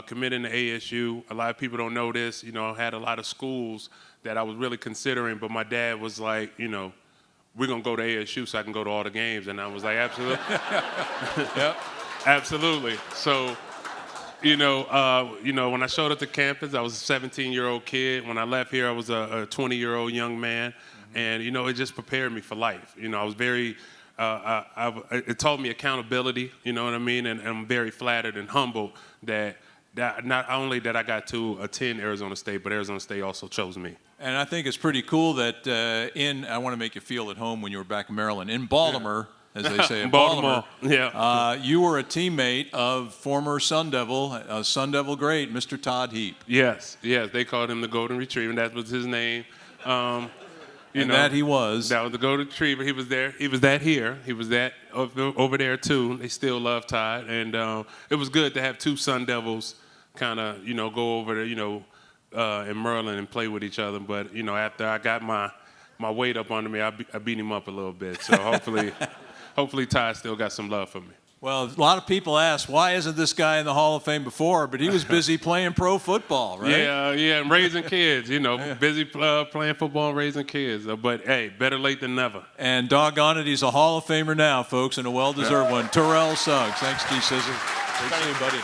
committing to ASU. A lot of people don't know this. I had a lot of schools that I was really considering, but my dad was like, we're gonna go to ASU so I can go to all the games, and I was like, absolutely, Yep. absolutely. So, when I showed up to campus, I was a 17-year-old kid. When I left here, I was a 20-year-old young man, and it just prepared me for life. I was very, it taught me accountability. You know what I mean? And I'm very flattered and humbled that not only that I got to attend Arizona State, but Arizona State also chose me. And I think it's pretty cool that I want to make you feel at home when you were back in Maryland, in Baltimore, as they say in Baltimore. Yeah. You were a teammate of former Sun Devil great, Mr. Todd Heap. Yes. They called him the Golden Retriever, and that was his name. That he was. That was the Golden Retriever. He was there. He was that here. He was that over there too. They still love Todd, and it was good to have two Sun Devils kind of go over there in Maryland and play with each other. But after I got my weight up under me, I beat him up a little bit. So hopefully Todd still got some love for me. Well, a lot of people ask, why isn't this guy in the Hall of Fame before? But he was busy playing pro football, right? Yeah, and raising kids, busy playing football and raising kids. But, hey, better late than never. And doggone it, he's a Hall of Famer now, folks, and a well-deserved one. Terrell Suggs. Thanks, D-Scissor. Great seeing you, buddy.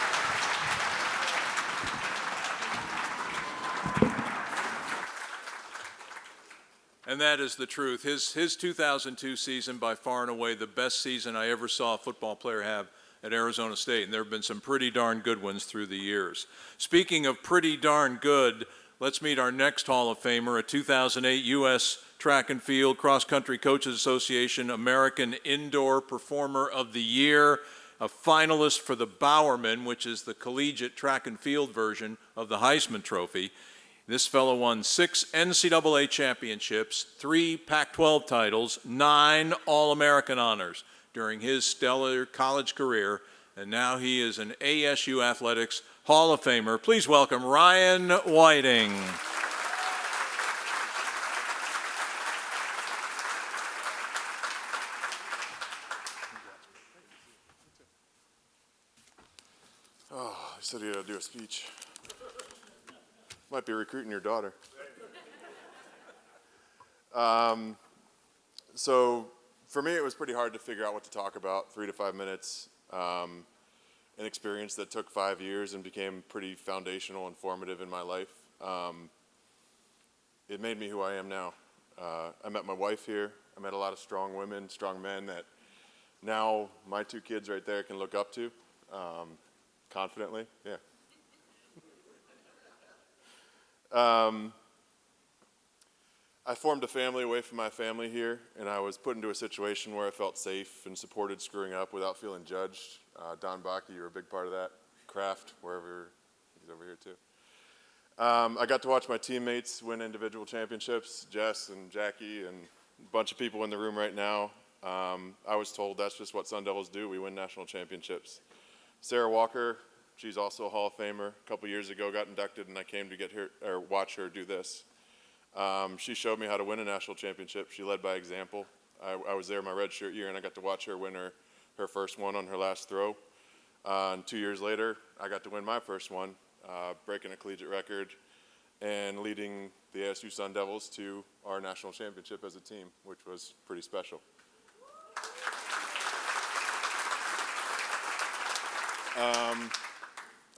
And that is the truth. His 2002 season, by far and away the best season I ever saw a football player have at Arizona State, and there have been some pretty darn good ones through the years. Speaking of pretty darn good, let's meet our next Hall of Famer, a 2008 U.S. Track and Field Cross Country Coaches Association American Indoor Performer of the Year, a finalist for the Bowerman, which is the collegiate track and field version of the Heisman Trophy. This fellow won 6 NCAA championships, 3 Pac-12 titles, 9 All-American honors during his stellar college career, and now he is an ASU Athletics Hall of Famer. Please welcome Ryan Whiting. Oh, he said he had to do a speech. Might be recruiting your daughter. So for me, it was pretty hard to figure out what to talk about. 3 to 5 minutes. An experience that took 5 years and became pretty foundational and formative in my life. It made me who I am now. I met my wife here. I met a lot of strong women, strong men that now my 2 kids right there can look up to confidently. Yeah. I formed a family away from my family here, and I was put into a situation where I felt safe and supported screwing up without feeling judged. Don Bocchi, you're a big part of that. Kraft, wherever, he's over here too. I got to watch my teammates win individual championships, Jess and Jackie and a bunch of people in the room right now. I was told that's just what Sun Devils do. We win national championships. Sarah Walker, she's also a Hall of Famer. A couple years ago, got inducted, and I came to get her or watch her do this. She showed me how to win a national championship. She led by example. I was there my redshirt year, and I got to watch her win her first one on her last throw. And 2 years later, I got to win my first one, breaking a collegiate record and leading the ASU Sun Devils to our national championship as a team, which was pretty special.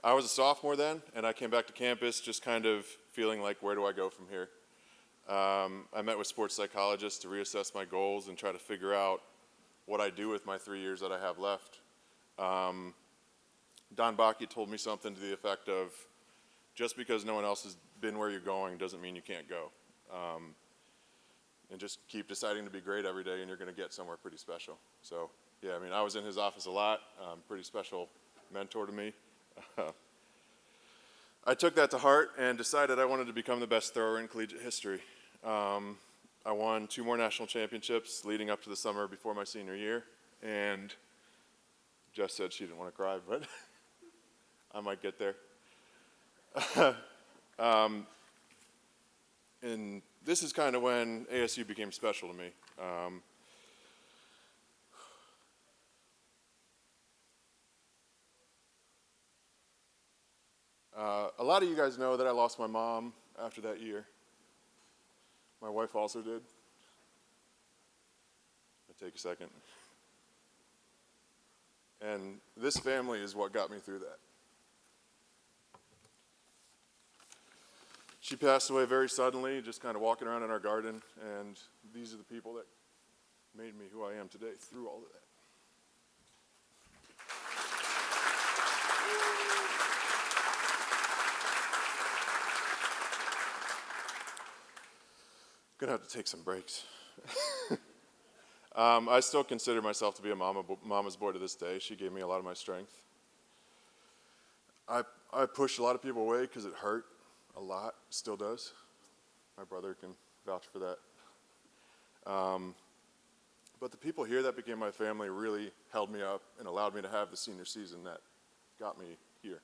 I was a sophomore then, and I came back to campus just kind of feeling like, where do I go from here? I met with sports psychologists to reassess my goals and try to figure out what I do with my 3 years that I have left. Don Bocchi told me something to the effect of, just because no one else has been where you're going doesn't mean you can't go. And just keep deciding to be great every day, and you're going to get somewhere pretty special. So, yeah, I mean, I was in his office a lot, pretty special mentor to me. I took that to heart and decided I wanted to become the best thrower in collegiate history. I won 2 more national championships leading up to the summer before my senior year, and Jess said she didn't want to cry, but I might get there. And this is kind of when ASU became special to me. A lot of you guys know that I lost my mom after that year. My wife also did. Take a second. And this family is what got me through that. She passed away very suddenly, just kind of walking around in our garden, and these are the people that made me who I am today through all of that. Gonna have to take some breaks. I still consider myself to be a mama's boy to this day. She gave me a lot of my strength. I pushed a lot of people away because it hurt a lot, still does. My brother can vouch for that. But the people here that became my family really held me up and allowed me to have the senior season that got me here.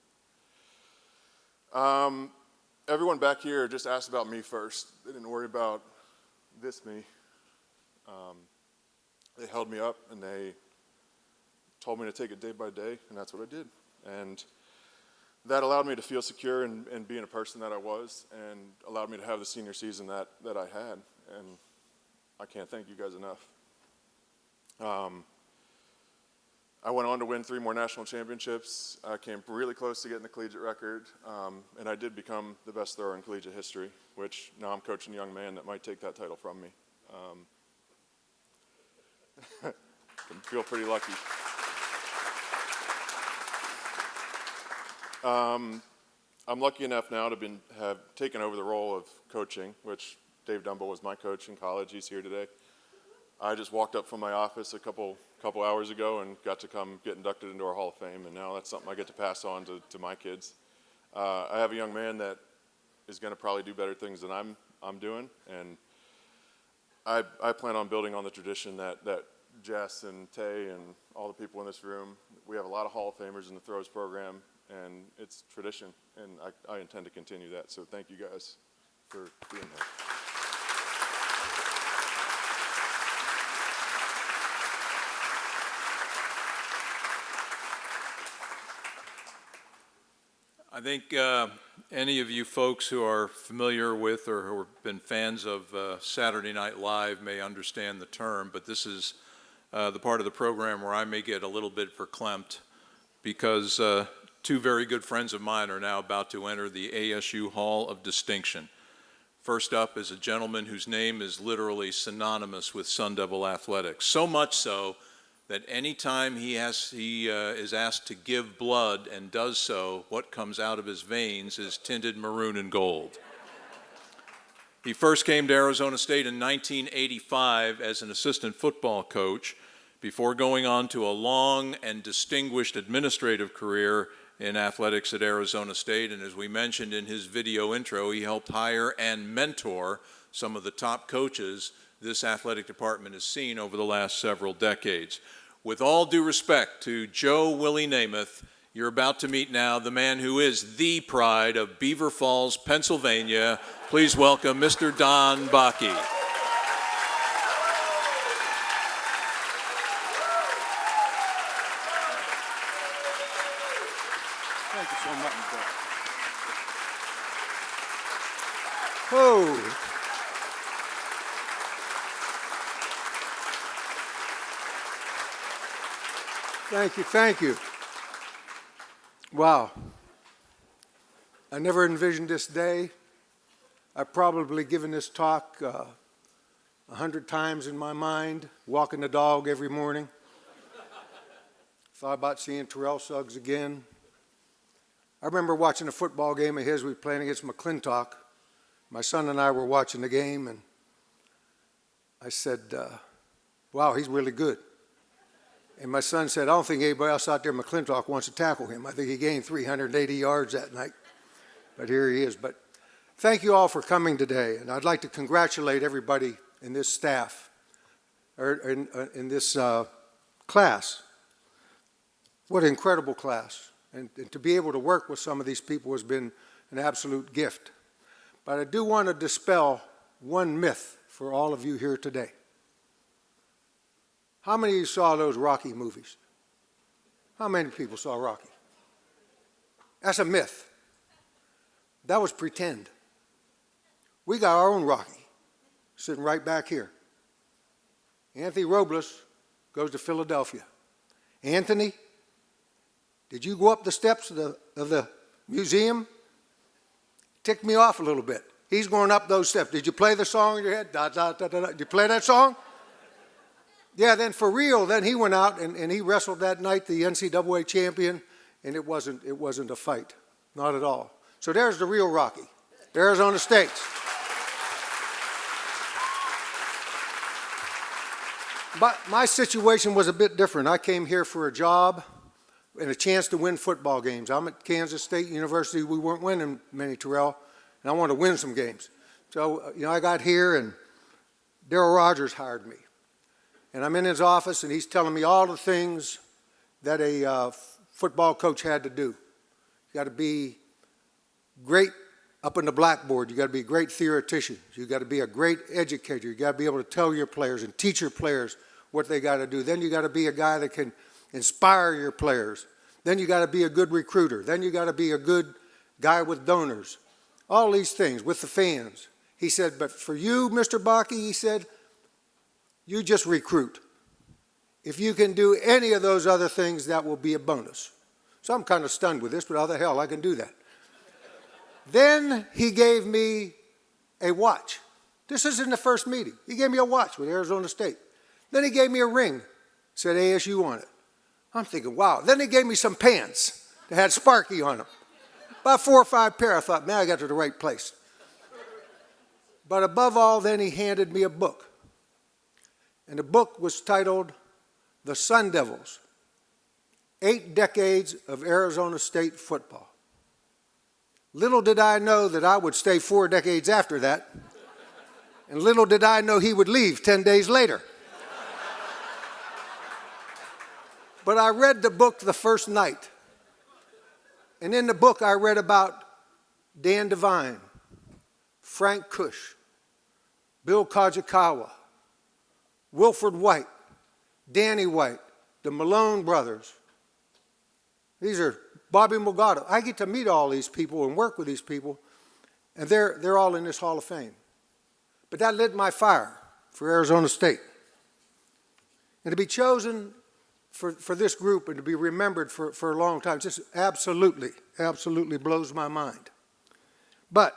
Everyone back here just asked about me first. They didn't worry about this me. They held me up and they told me to take it day by day, and that's what I did. And that allowed me to feel secure in being a person that I was, and allowed me to have the senior season that I had. And I can't thank you guys enough. I went on to win 3 more national championships. I came really close to getting the collegiate record, and I did become the best thrower in collegiate history, which now I'm coaching a young man that might take that title from me. I feel pretty lucky. I'm lucky enough now to have taken over the role of coaching, which Dave Dumbo was my coach in college. He's here today. I just walked up from my office a couple hours ago and got to come get inducted into our Hall of Fame, and now that's something I get to pass on to my kids. I have a young man that is going to probably do better things than I'm doing, and I plan on building on the tradition that Jess and Tay and all the people in this room, we have a lot of Hall of Famers in the throws program, and it's tradition, and I intend to continue that. So thank you guys for being here. I think any of you folks who are familiar with or who have been fans of Saturday Night Live may understand the term, but this is the part of the program where I may get a little bit verklempt because 2 very good friends of mine are now about to enter the ASU Hall of Distinction. First up is a gentleman whose name is literally synonymous with Sun Devil athletics, so much so that anytime he is asked to give blood and does so, what comes out of his veins is tinted maroon and gold. He first came to Arizona State in 1985 as an assistant football coach before going on to a long and distinguished administrative career in athletics at Arizona State. And as we mentioned in his video intro, he helped hire and mentor some of the top coaches this athletic department has seen over the last several decades. With all due respect to Joe Willie Namath, you're about to meet now the man who is the pride of Beaver Falls, Pennsylvania. Please welcome Mr. Don Bocchi. Thank you so much. Whoa. Thank you. Wow. I never envisioned this day. I've probably given this talk 100 times in my mind, walking the dog every morning. Thought about seeing Terrell Suggs again. I remember watching a football game of his. We were playing against McClintock. My son and I were watching the game, and I said, wow, he's really good. And my son said, I don't think anybody else out there in McClintock wants to tackle him. I think he gained 380 yards that night. But here he is. But thank you all for coming today. And I'd like to congratulate everybody in this staff, or in this class. What an incredible class. And to be able to work with some of these people has been an absolute gift. But I do want to dispel one myth for all of you here today. How many of you saw those Rocky movies? How many people saw Rocky? That's a myth. That was pretend. We got our own Rocky sitting right back here. Anthony Robles goes to Philadelphia. Anthony, did you go up the steps of the museum? Ticked me off a little bit. He's going up those steps. Did you play the song in your head? Da, da, da, da, da. Did you play that song? Yeah, then for real, then he went out and he wrestled that night, the NCAA champion, and it wasn't a fight. Not at all. So there's the real Rocky, Arizona State. But my situation was a bit different. I came here for a job and a chance to win football games. I'm at Kansas State University. We weren't winning many, Terrell, and I wanted to win some games. So, I got here, and Darryl Rogers hired me. And I'm in his office, and he's telling me all the things that a football coach had to do. You got to be great up in the blackboard. You got to be a great theoretician. You got to be a great educator. You got to be able to tell your players and teach your players what they got to do. Then you got to be a guy that can inspire your players. Then you got to be a good recruiter. Then you got to be a good guy with donors. All these things with the fans. He said, but for you, Mr. Bocchi, he said, you just recruit. If you can do any of those other things, that will be a bonus. So I'm kind of stunned with this, but how the hell I can do that? Then he gave me a watch. This is in the first meeting. He gave me a watch with Arizona State. Then he gave me a ring, said ASU on it. I'm thinking, wow. Then he gave me some pants that had Sparky on them. About 4 or 5 pair. I thought, man, I got to the right place. But above all, then he handed me a book. And the book was titled The Sun Devils, 8 Decades of Arizona State Football. Little did I know that I would stay 4 decades after that, and little did I know he would leave 10 days later. But I read the book the first night, and in the book I read about Dan Devine, Frank Cush, Bill Kajikawa, Wilford White, Danny White, the Malone brothers. These are Bobby Mugado. I get to meet all these people and work with these people, and they're all in this Hall of Fame. But that lit my fire for Arizona State. And to be chosen for this group and to be remembered for a long time just absolutely blows my mind. But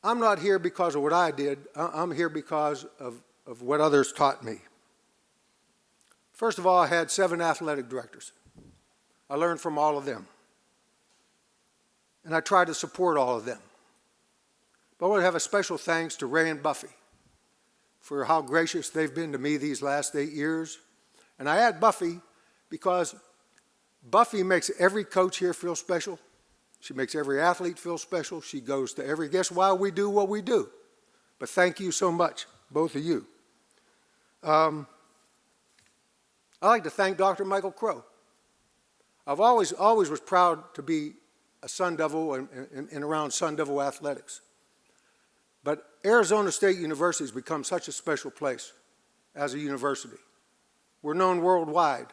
I'm not here because of what I did. I'm here because of what others taught me. First of all, I had 7 athletic directors. I learned from all of them. And I tried to support all of them. But I want to have a special thanks to Ray and Buffy for how gracious they've been to me these last 8 years. And I add Buffy because Buffy makes every coach here feel special. She makes every athlete feel special. She goes to every, guess why we do what we do. But thank you so much, both of you. I'd like to thank Dr. Michael Crow. I've always was proud to be a Sun Devil and around Sun Devil athletics. But Arizona State University has become such a special place as a university. We're known worldwide.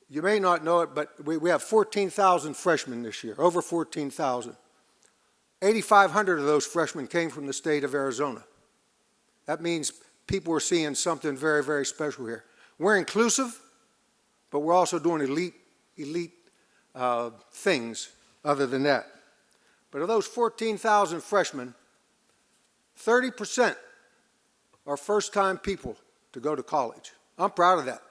You may not know it, but we have 14,000 freshmen this year, over 14,000. 8,500 of those freshmen came from the state of Arizona. That means people are seeing something very, very special here. We're inclusive, but we're also doing elite things other than that. But of those 14,000 freshmen, 30% are first-time people to go to college. I'm proud of that.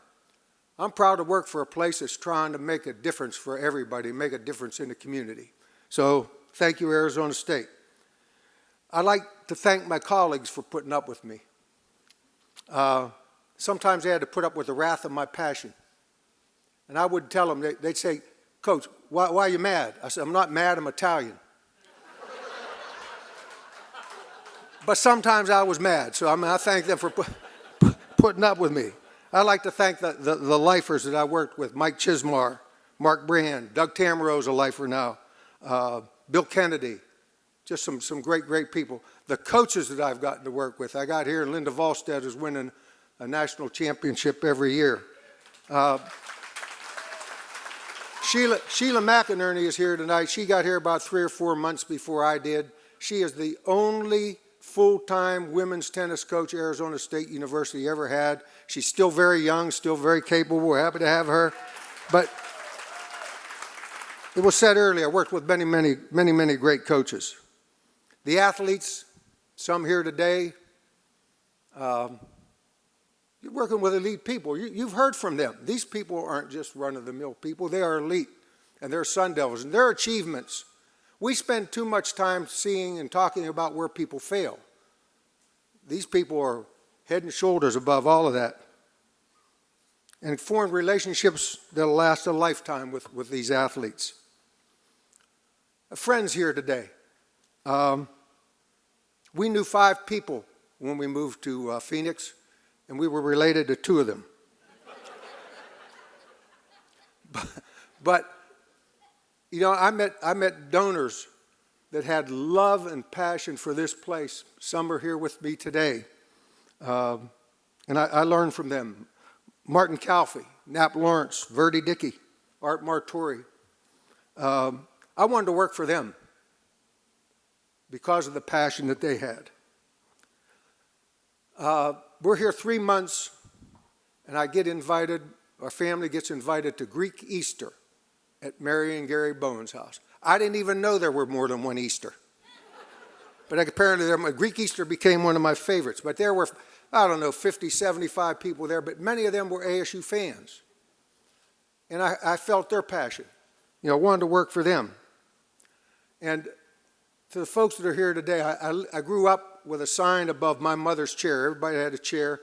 I'm proud to work for a place that's trying to make a difference for everybody, make a difference in the community. So thank you, Arizona State. I'd like to thank my colleagues for putting up with me. Sometimes they had to put up with the wrath of my passion. And I would tell them, they'd say, Coach, why are you mad? I said, I'm not mad, I'm Italian. But sometimes I was mad, so I thank them for putting up with me. I'd like to thank the lifers that I worked with, Mike Chismar, Mark Briann, Doug Tamero's a lifer now, Bill Kennedy, just some great people. The coaches that I've gotten to work with, I got here, Linda Volstead is winning a national championship every year. Sheila McInerney is here tonight. She got here about 3 or 4 months before I did. She is the only full-time women's tennis coach Arizona State University ever had. She's still very young, still very capable. We're happy to have her. But it was said earlier, I worked with many great coaches. The athletes, some here today, you're working with elite people. You've heard from them. These people aren't just run-of-the-mill people. They are elite, and they're Sun Devils, and their achievements. We spend too much time seeing and talking about where people fail. These people are head and shoulders above all of that, and formed relationships that'll last a lifetime with these athletes. Friends here today. We knew 5 people when we moved to Phoenix, and we were related to 2 of them. But you know, I met donors that had love and passion for this place. Some are here with me today, and I learned from them. Martin Calfee, Knapp Lawrence, Verdi Dickey, Art Martori. I wanted to work for them because of the passion that they had. We're here 3 months, and I get invited, our family gets invited to Greek Easter at Mary and Gary Bowen's house. I didn't even know there were more than one Easter. But apparently Greek Easter became one of my favorites. But there were, I don't know, 50, 75 people there, but many of them were ASU fans. And I felt their passion. You know, wanted to work for them. And to the folks that are here today, I grew up with a sign above my mother's chair. Everybody had a chair.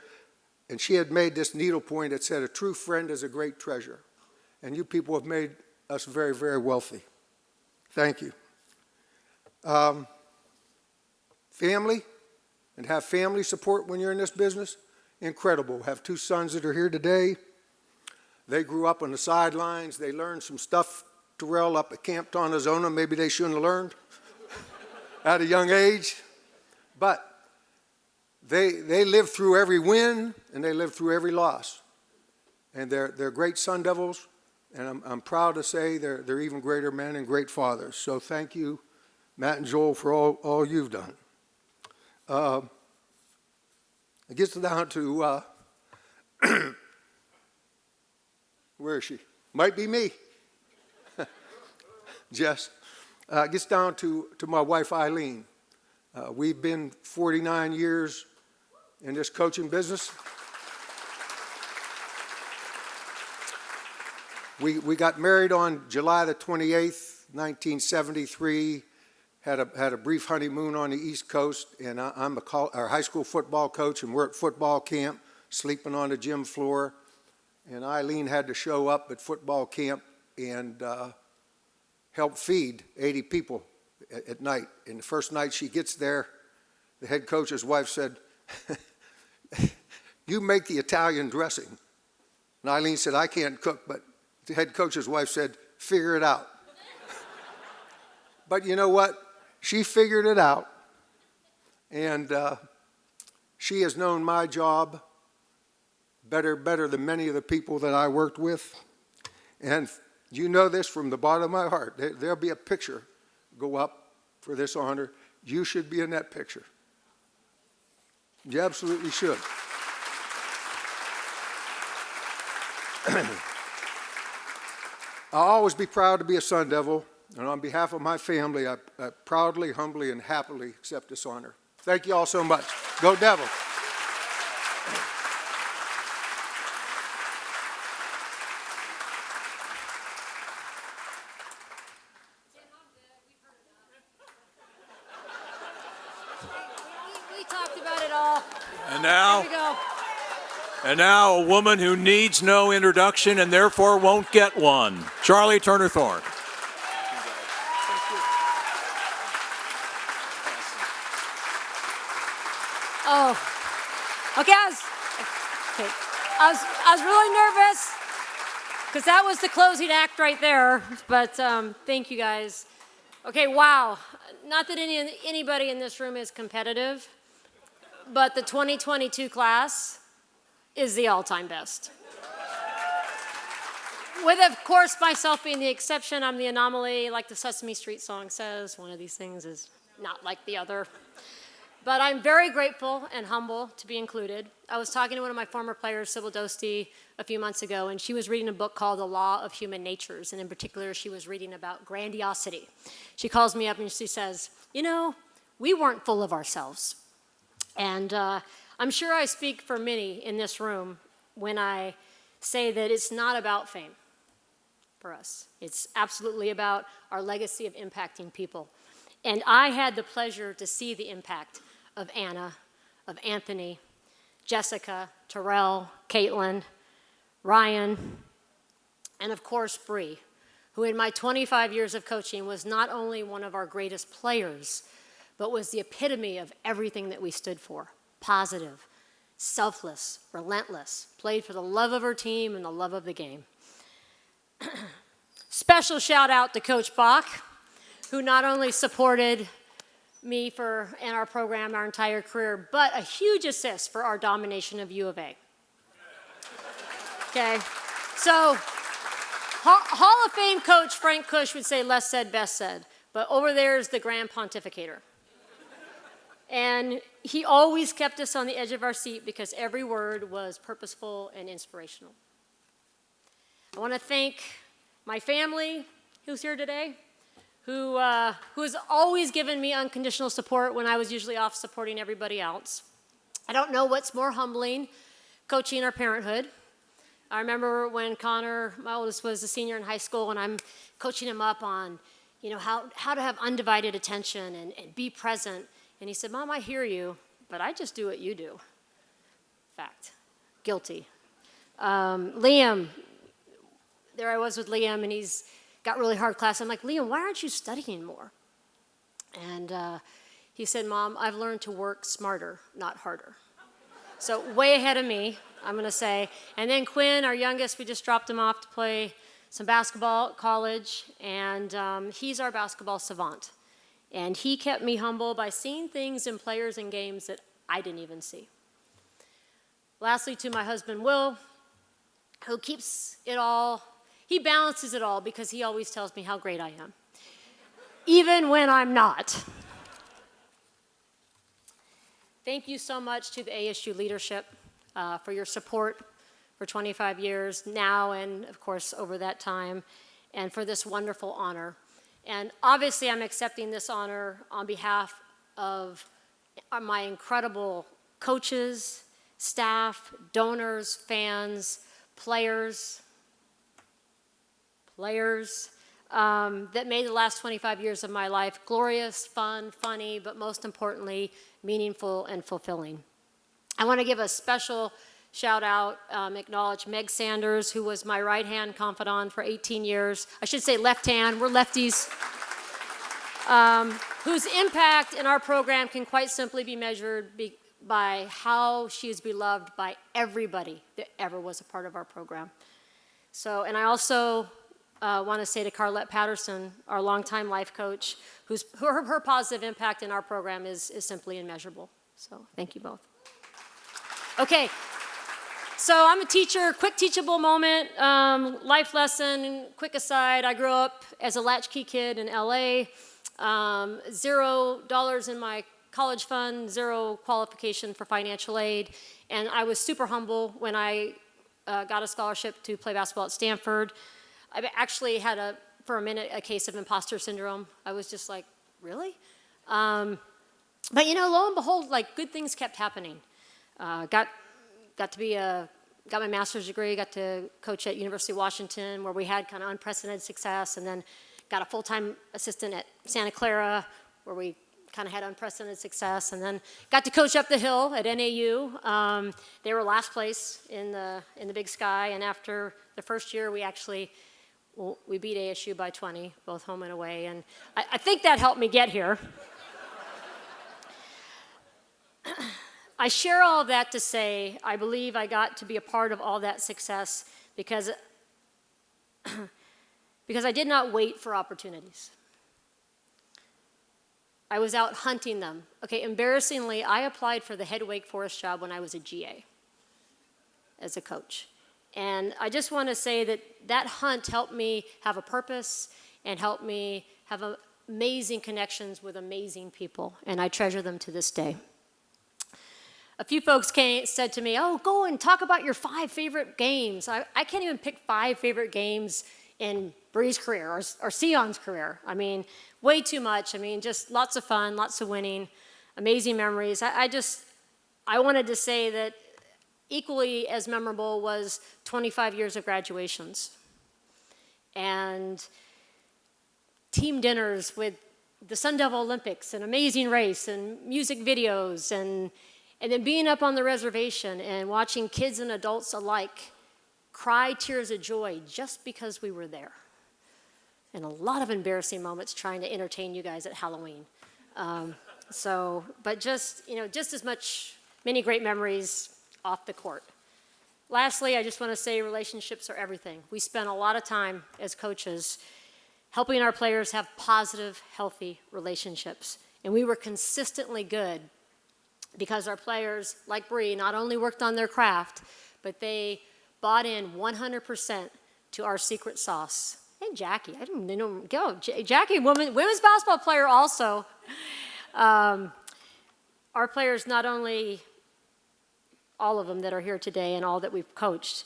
And she had made this needlepoint that said, "A true friend is a great treasure." And you people have made us very, very wealthy. Thank you. Family, and have family support when you're in this business, incredible. Have 2 sons that are here today. They grew up on the sidelines. They learned some stuff, Terrell, up at Camp Tonazona, maybe they shouldn't have learned at a young age. But they lived through every win, and they lived through every loss. And they're great Sun Devils, and I'm proud to say they're even greater men and great fathers. So thank you, Matt and Joel, for all you've done. It gets down to, where is she? Might be me. Jess. It gets down to my wife, Eileen. We've been 49 years in this coaching business. We got married on July the 28th, 1973. Had a brief honeymoon on the East Coast, and I'm our high school football coach, and we're at football camp, sleeping on the gym floor. And Eileen had to show up at football camp and help feed 80 people at night. And the first night she gets there, the head coach's wife said, "You make the Italian dressing." And Eileen said, "I can't cook," but the head coach's wife said, "Figure it out." But you know what? She figured it out, and she has known my job better than many of the people that I worked with. And you know this from the bottom of my heart. There'll be a picture go up for this honor. You should be in that picture. You absolutely should. I'll always be proud to be a Sun Devil. And on behalf of my family, I proudly, humbly, and happily accept this honor. Thank you all so much. Go Devils. We talked about it all. And now, Here we go. and now a woman who needs no introduction and therefore won't get one. Charli Turner Thorne. Oh, okay. I was really nervous because that was the closing act right there. But thank you guys. Okay, wow. Not that anybody in this room is competitive, but the 2022 class is the all-time best. With, of course, myself being the exception, I'm the anomaly, like the Sesame Street song says. One of these things is not like the other. But I'm very grateful and humble to be included. I was talking to one of my former players, Sybil Dosti, a few months ago, and she was reading a book called The Law of Human Natures, and in particular, she was reading about grandiosity. She calls me up and she says, you know, we weren't full of ourselves. And I'm sure I speak for many in this room when I say that it's not about fame for us. It's absolutely about our legacy of impacting people. And I had the pleasure to see the impact of Anna, of Anthony, Jessica, Terrell, Caitlin, Ryan, and of course, Bree, who in my 25 years of coaching was not only one of our greatest players, but was the epitome of everything that we stood for: positive, selfless, relentless, played for the love of her team and the love of the game. Special shout out to Coach Bach, who not only supported me and our program our entire career, but a huge assist for our domination of U of A. Okay, so Hall of Fame coach Frank Kush would say less said, best said, but over there is the grand pontificator. And he always kept us on the edge of our seat because every word was purposeful and inspirational. I want to thank my family, who's here today, who has always given me unconditional support when I was usually off supporting everybody else. I don't know what's more humbling, coaching or parenthood. I remember when Connor, my oldest, was a senior in high school, and I'm coaching him up on, you know, how to have undivided attention and be present. And he said, Mom, I hear you, but I just do what you do. Fact. Guilty. Liam, there I was with Liam, and he's got really hard class. I'm like, Liam, why aren't you studying more? And he said, Mom, I've learned to work smarter, not harder. So way ahead of me, I'm going to say. And then Quinn, our youngest, we just dropped him off to play some basketball at college, and he's our basketball savant. And he kept me humble by seeing things in players and games that I didn't even see. Lastly, to my husband, Will, who keeps it all. He balances it all because he always tells me how great I am, even when I'm not. Thank you so much to the ASU leadership for your support for 25 years now and, of course, over that time, and for this wonderful honor. And obviously, I'm accepting this honor on behalf of my incredible coaches, staff, donors, fans, players that made the last 25 years of my life glorious, fun, funny, but most importantly, meaningful and fulfilling. I want to give a special shout out, acknowledge Meg Sanders, who was my right-hand confidant for 18 years. I should say left hand, we're lefties. Whose impact in our program can quite simply be measured by how she is beloved by everybody that ever was a part of our program. So, and I also want to say to Carlette Patterson, our longtime life coach, her positive impact in our program is simply immeasurable. So thank you both. Okay, so I'm a teacher, quick teachable moment, life lesson, quick aside. I grew up as a latchkey kid in LA, $0 in my college fund, zero qualification for financial aid, and I was super humble when I got a scholarship to play basketball at Stanford. I actually had for a minute, a case of imposter syndrome. I was just like, really? But you know, lo and behold, like good things kept happening. Got my master's degree, got to coach at University of Washington, where we had kind of unprecedented success, and then got a full-time assistant at Santa Clara, where we kind of had unprecedented success, and then got to coach up the hill at NAU. They were last place in the Big Sky, and after the first year, we beat ASU by 20, both home and away, and I think that helped me get here. I share all of that to say I believe I got to be a part of all that success because I did not wait for opportunities. I was out hunting them. Okay, embarrassingly, I applied for the head Wake Forest job when I was a GA as a coach. And I just want to say that that hunt helped me have a purpose and helped me have amazing connections with amazing people, and I treasure them to this day. A few folks said to me, oh, go and talk about your 5 favorite games. I can't even pick 5 favorite games in Bree's career or Sion's career. I mean, way too much. I mean, just lots of fun, lots of winning, amazing memories. I wanted to say that equally as memorable was 25 years of graduations and team dinners with the Sun Devil Olympics and Amazing Race and music videos and then being up on the reservation and watching kids and adults alike cry tears of joy just because we were there. And a lot of embarrassing moments trying to entertain you guys at Halloween. But just as much, many great memories off the court. Lastly, I just want to say relationships are everything. We spent a lot of time as coaches helping our players have positive, healthy relationships. And we were consistently good because our players, like Bree, not only worked on their craft, but they bought in 100% to our secret sauce. And Jackie, I didn't know, Jackie, women's basketball player also. Our players, not only all of them that are here today and all that we've coached,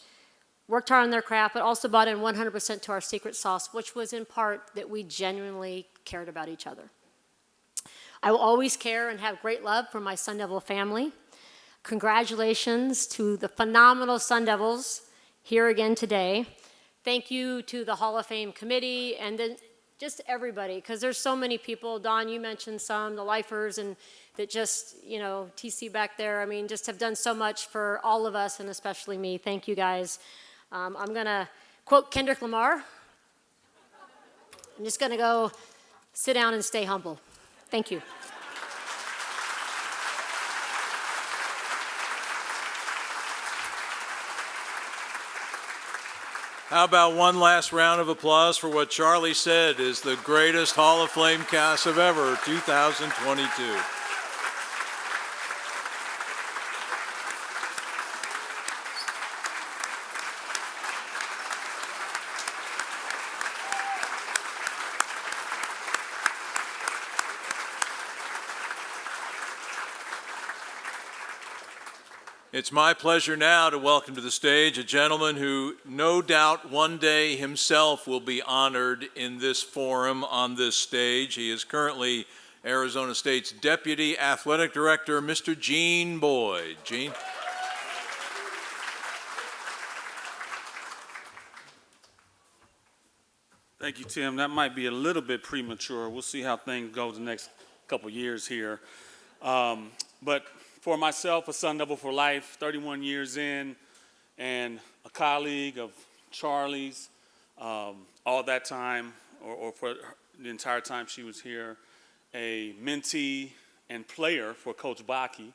worked hard on their craft, but also bought in 100% to our secret sauce, which was in part that we genuinely cared about each other. I will always care and have great love for my Sun Devil family. Congratulations to the phenomenal Sun Devils here again today. Thank you to the Hall of Fame committee and then just everybody, because there's so many people. Don, you mentioned some, the lifers, and that just, TC back there, I mean, just have done so much for all of us and especially me. Thank you guys. I'm going to quote Kendrick Lamar. I'm just going to go sit down and stay humble. Thank you. How about one last round of applause for what Charli said is the greatest Hall of Fame cast of ever, 2022. It's my pleasure now to welcome to the stage a gentleman who no doubt one day himself will be honored in this forum on this stage. He is currently Arizona State's Deputy Athletic Director, Mr. Gene Boyd. Gene. Thank you, Tim. That might be a little bit premature. We'll see how things go the next couple years here. But for myself, a Sun Devil for life, 31 years in, and a colleague of Charli's all that time, or for the entire time she was here, a mentee and player for Coach Bocchi,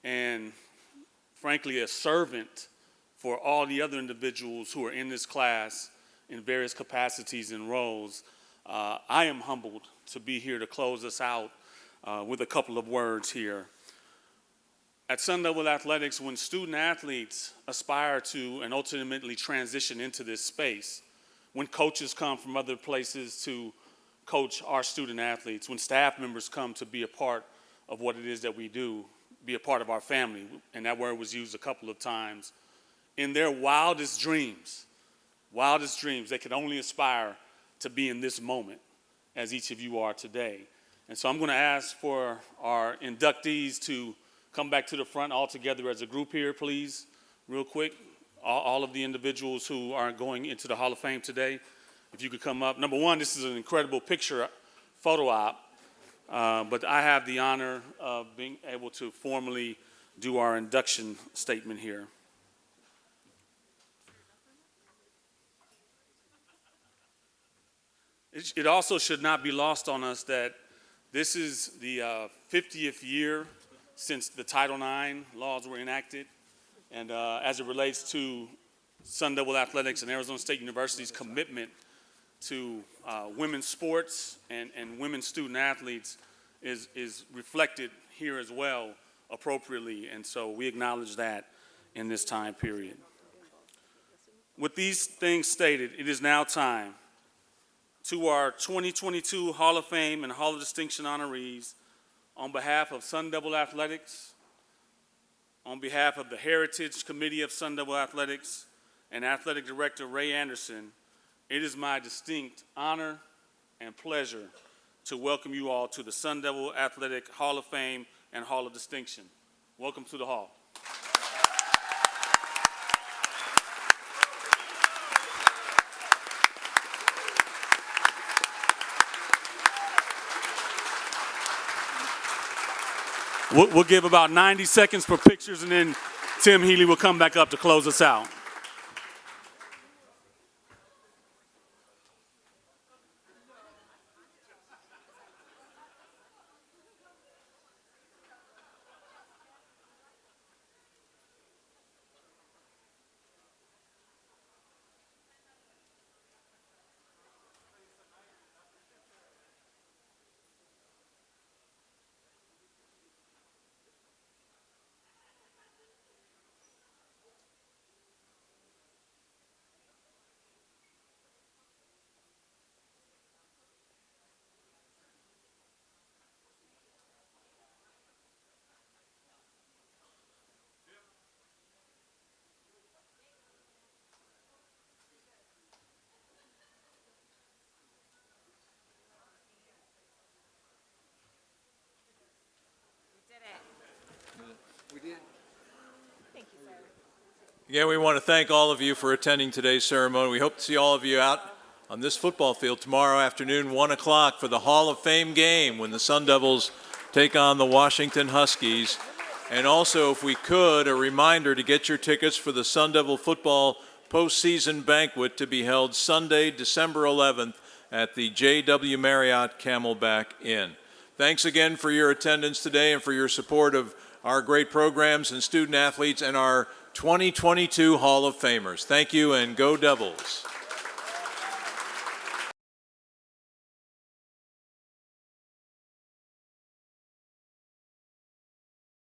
and frankly, a servant for all the other individuals who are in this class in various capacities and roles. I am humbled to be here to close us out with a couple of words here. At Sun Devil Athletics, when student athletes aspire to and ultimately transition into this space, when coaches come from other places to coach our student athletes, when staff members come to be a part of what it is that we do, be a part of our family, and that word was used a couple of times, in their wildest dreams, they could only aspire to be in this moment, as each of you are today. And so I'm going to ask for our inductees to come back to the front all together as a group here, please, real quick. All of the individuals who are going into the Hall of Fame today, if you could come up. Number one, this is an incredible photo op, but I have the honor of being able to formally do our induction statement here. It also should not be lost on us that this is the 50th year since the Title IX laws were enacted, and as it relates to Sun Devil Athletics and Arizona State University's commitment to women's sports and women's student athletes is reflected here as well appropriately, and so we acknowledge that in this time period. With these things stated, it is now time. To our 2022 Hall of Fame and Hall of Distinction honorees, on behalf of Sun Devil Athletics, on behalf of the Heritage Committee of Sun Devil Athletics and Athletic Director Ray Anderson, it is my distinct honor and pleasure to welcome you all to the Sun Devil Athletic Hall of Fame and Hall of Distinction. Welcome to the Hall. We'll give about 90 seconds for pictures, and then Tim Healy will come back up to close us out. Again, we want to thank all of you for attending today's ceremony. We hope to see all of you out on this football field tomorrow afternoon, 1 o'clock, for the Hall of Fame game when the Sun Devils take on the Washington Huskies. And also, if we could, a reminder to get your tickets for the Sun Devil football postseason banquet to be held Sunday, December 11th at the J.W. Marriott Camelback Inn. Thanks again for your attendance today and for your support of our great programs and student athletes and our 2022 Hall of Famers. Thank you, and go Devils.